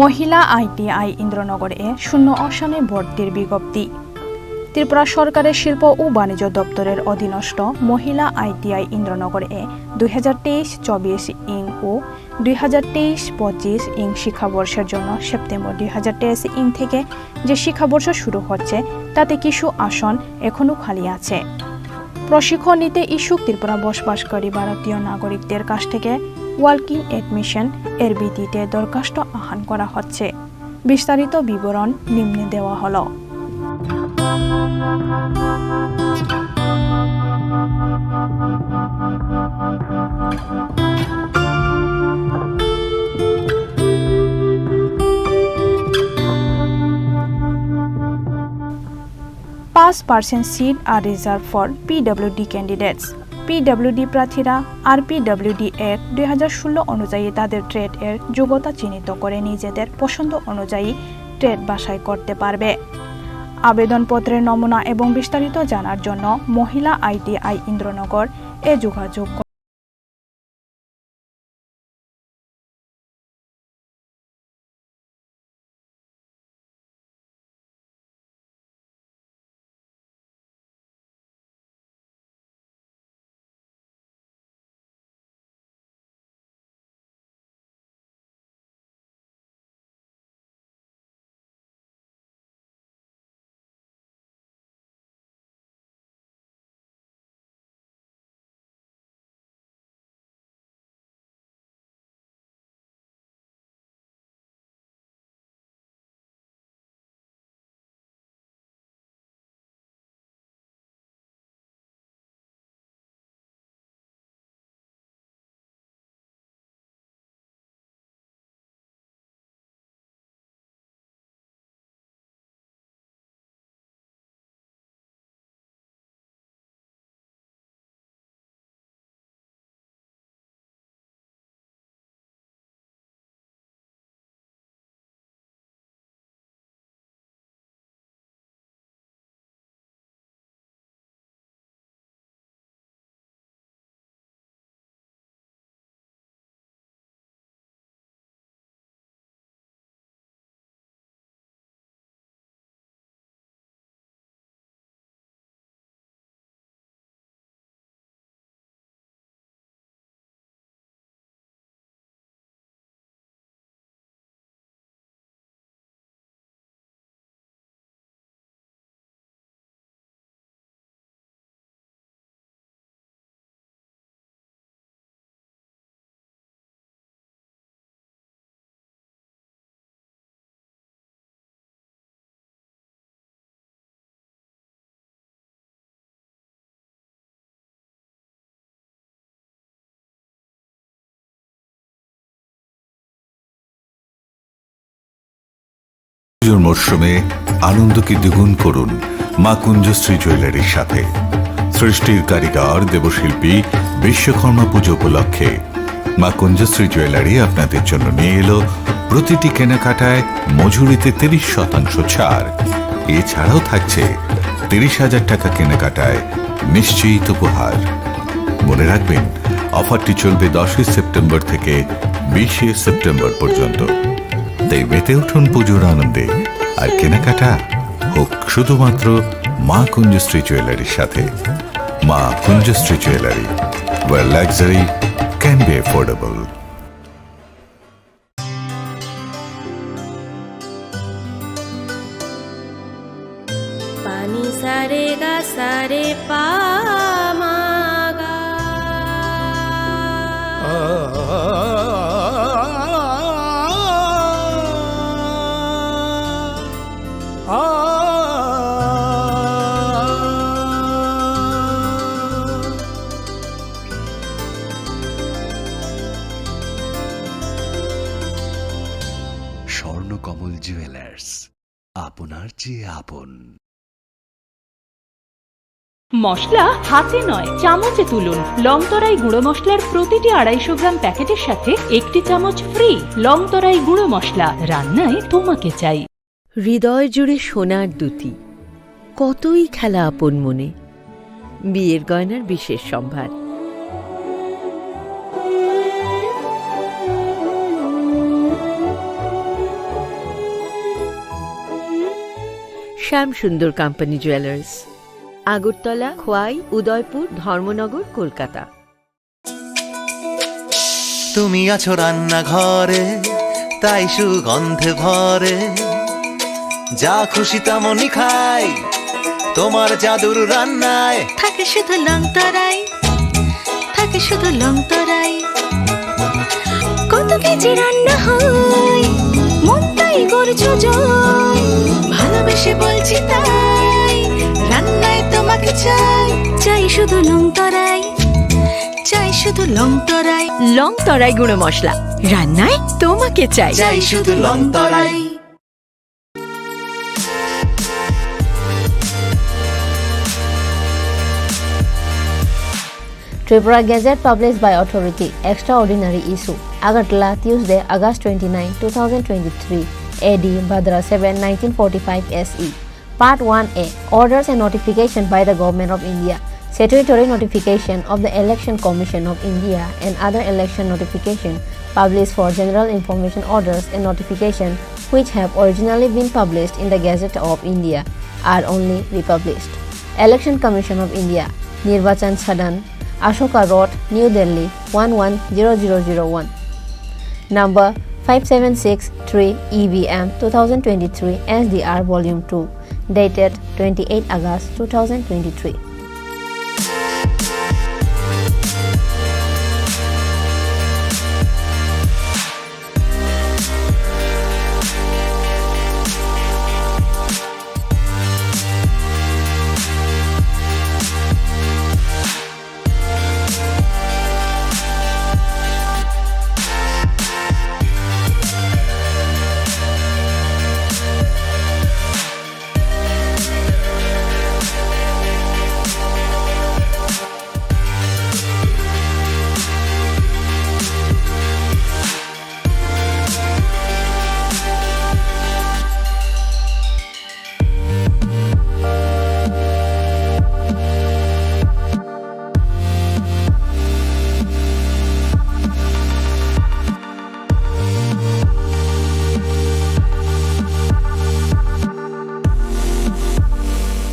মহিলা ITI ইন্দ্রনগরে 0 আসনে ভর্তির বিজ্ঞপ্তি। ত্রিপুরা সরকারের শিল্প ও বাণিজ্য দপ্তরের অধীনস্থ মহিলা ITI ইন্দ্রনগরে 2023-24 ইং ও 2023-25 ইং শিক্ষাবর্ষের জন্য সেপ্টেম্বর 2023 ইং থেকে যে শিক্ষাবর্ষ শুরু হচ্ছে তাতে কিছু আসন এখনও খালি আছে। প্রশিক্ষণ নিতে ইচ্ছুক ত্রিপুরা বসবাসকারী ভারতীয় নাগরিকদের কাছ থেকে ওয়ার্কিং এডমিশন এর ভিত্তিতে দরখাস্ত আহ্বান করা হচ্ছে। বিস্তারিত বিবরণ নিম্নে দেওয়া হলো। % seat are reserved for PWD candidates. PWD প্রার্থীরা RPWD Act 2016 অনুযায়ী তাদের ট্রেড এর যোগ্যতা চিহ্নিত করে নিজেদের পছন্দ অনুযায়ী ট্রেড বাছাই করতে পারবে। আবেদনপত্রের নমুনা এবং বিস্তারিত জানার জন্য মহিলা ITI ইন্দ্রনগর এ যোগাযোগ মরশুমে আনন্দকে দ্বিগুণ করুন মা কুঞ্জশ্রী জুয়েলারির সাথে। সৃষ্টির কারিগর দেবশিল্পী বিশ্বকর্মা পুজো উপলক্ষে মা কুঞ্জশ্রী জুয়েলারি আপনাদের জন্য নিয়ে এলো প্রতিটি কেনাকাটায় মজুরিতে 30% ছাড়। এছাড়াও থাকছে 30,000 টাকা কেনাকাটায় নিশ্চিত উপহার। মনে রাখবেন, অফারটি চলবে 10 সেপ্টেম্বর থেকে 20 সেপ্টেম্বর পর্যন্ত। তাই মেতে উঠুন পুজোর আনন্দে, আর কেনাকাটা হোক শুধুমাত্র মা কুঞ্জশ্রী জুয়েলারির সাথে। Maa Kunjashree jewellery, where luxury can be affordable. ni sa re ga sa re pa ma ga. Swarnakamal jewellers, আপনার চেয়ে আপন। মশলা হাতে নয় চামচে তুলুন। লংতরাই গুঁড়ো মশলার প্রতিটি 250 গ্রাম প্যাকেটের সাথে 1টি চামচ ফ্রি। লংতরাই গুঁড়ো মশলা, রান্নায় তোমাকে চাই। হৃদয় জুড়ে সোনার দুটি, কতই খেলা আপন মনে। বিয়ের গয়নার বিশেষ সম্ভার। শ্যাম সুন্দর কোম্পানি জুয়েলার্স, আগরতলা, খোয়াই, উদয়পুর, ধর্মনগর, কলকাতা। তুমি আছো রান্নাঘরে, তাই সুগন্ধে ভরে, যা খুশি তেমনই খাই, তোমার জাদুর রান্নায় থাকে শুধু লংতরাই, থাকে শুধু লংতরাই। কত কেজি রান্না হয়, মন তাই করছো জয়, ভালোবেসে বলছি তাই, রান্নায় তোমাকে চাই, চাই শুধু লংতরাই, চাই শুধু লংতরাই। লংতরাই গুঁড়ো মশলা, রান্নায় তোমাকে চাই, চাই শুধু লংতরাই। Tripura Gazette published by authority. Extraordinary issue. Agartala, Tuesday, August 29, 2023. AD Bhadra 7, 1945 SE. Part 1A. Orders and notification by the Government of India. Statutory notification of the Election Commission of India and other election notification published for general information orders and notification which have originally been published in the Gazette of India are only republished. Election Commission of India. Nirvachan Sadan, Ashoka Road, New Delhi 110001. Number 5763 EVM 2023 SDR Volume 2. Dated 28 August 2023.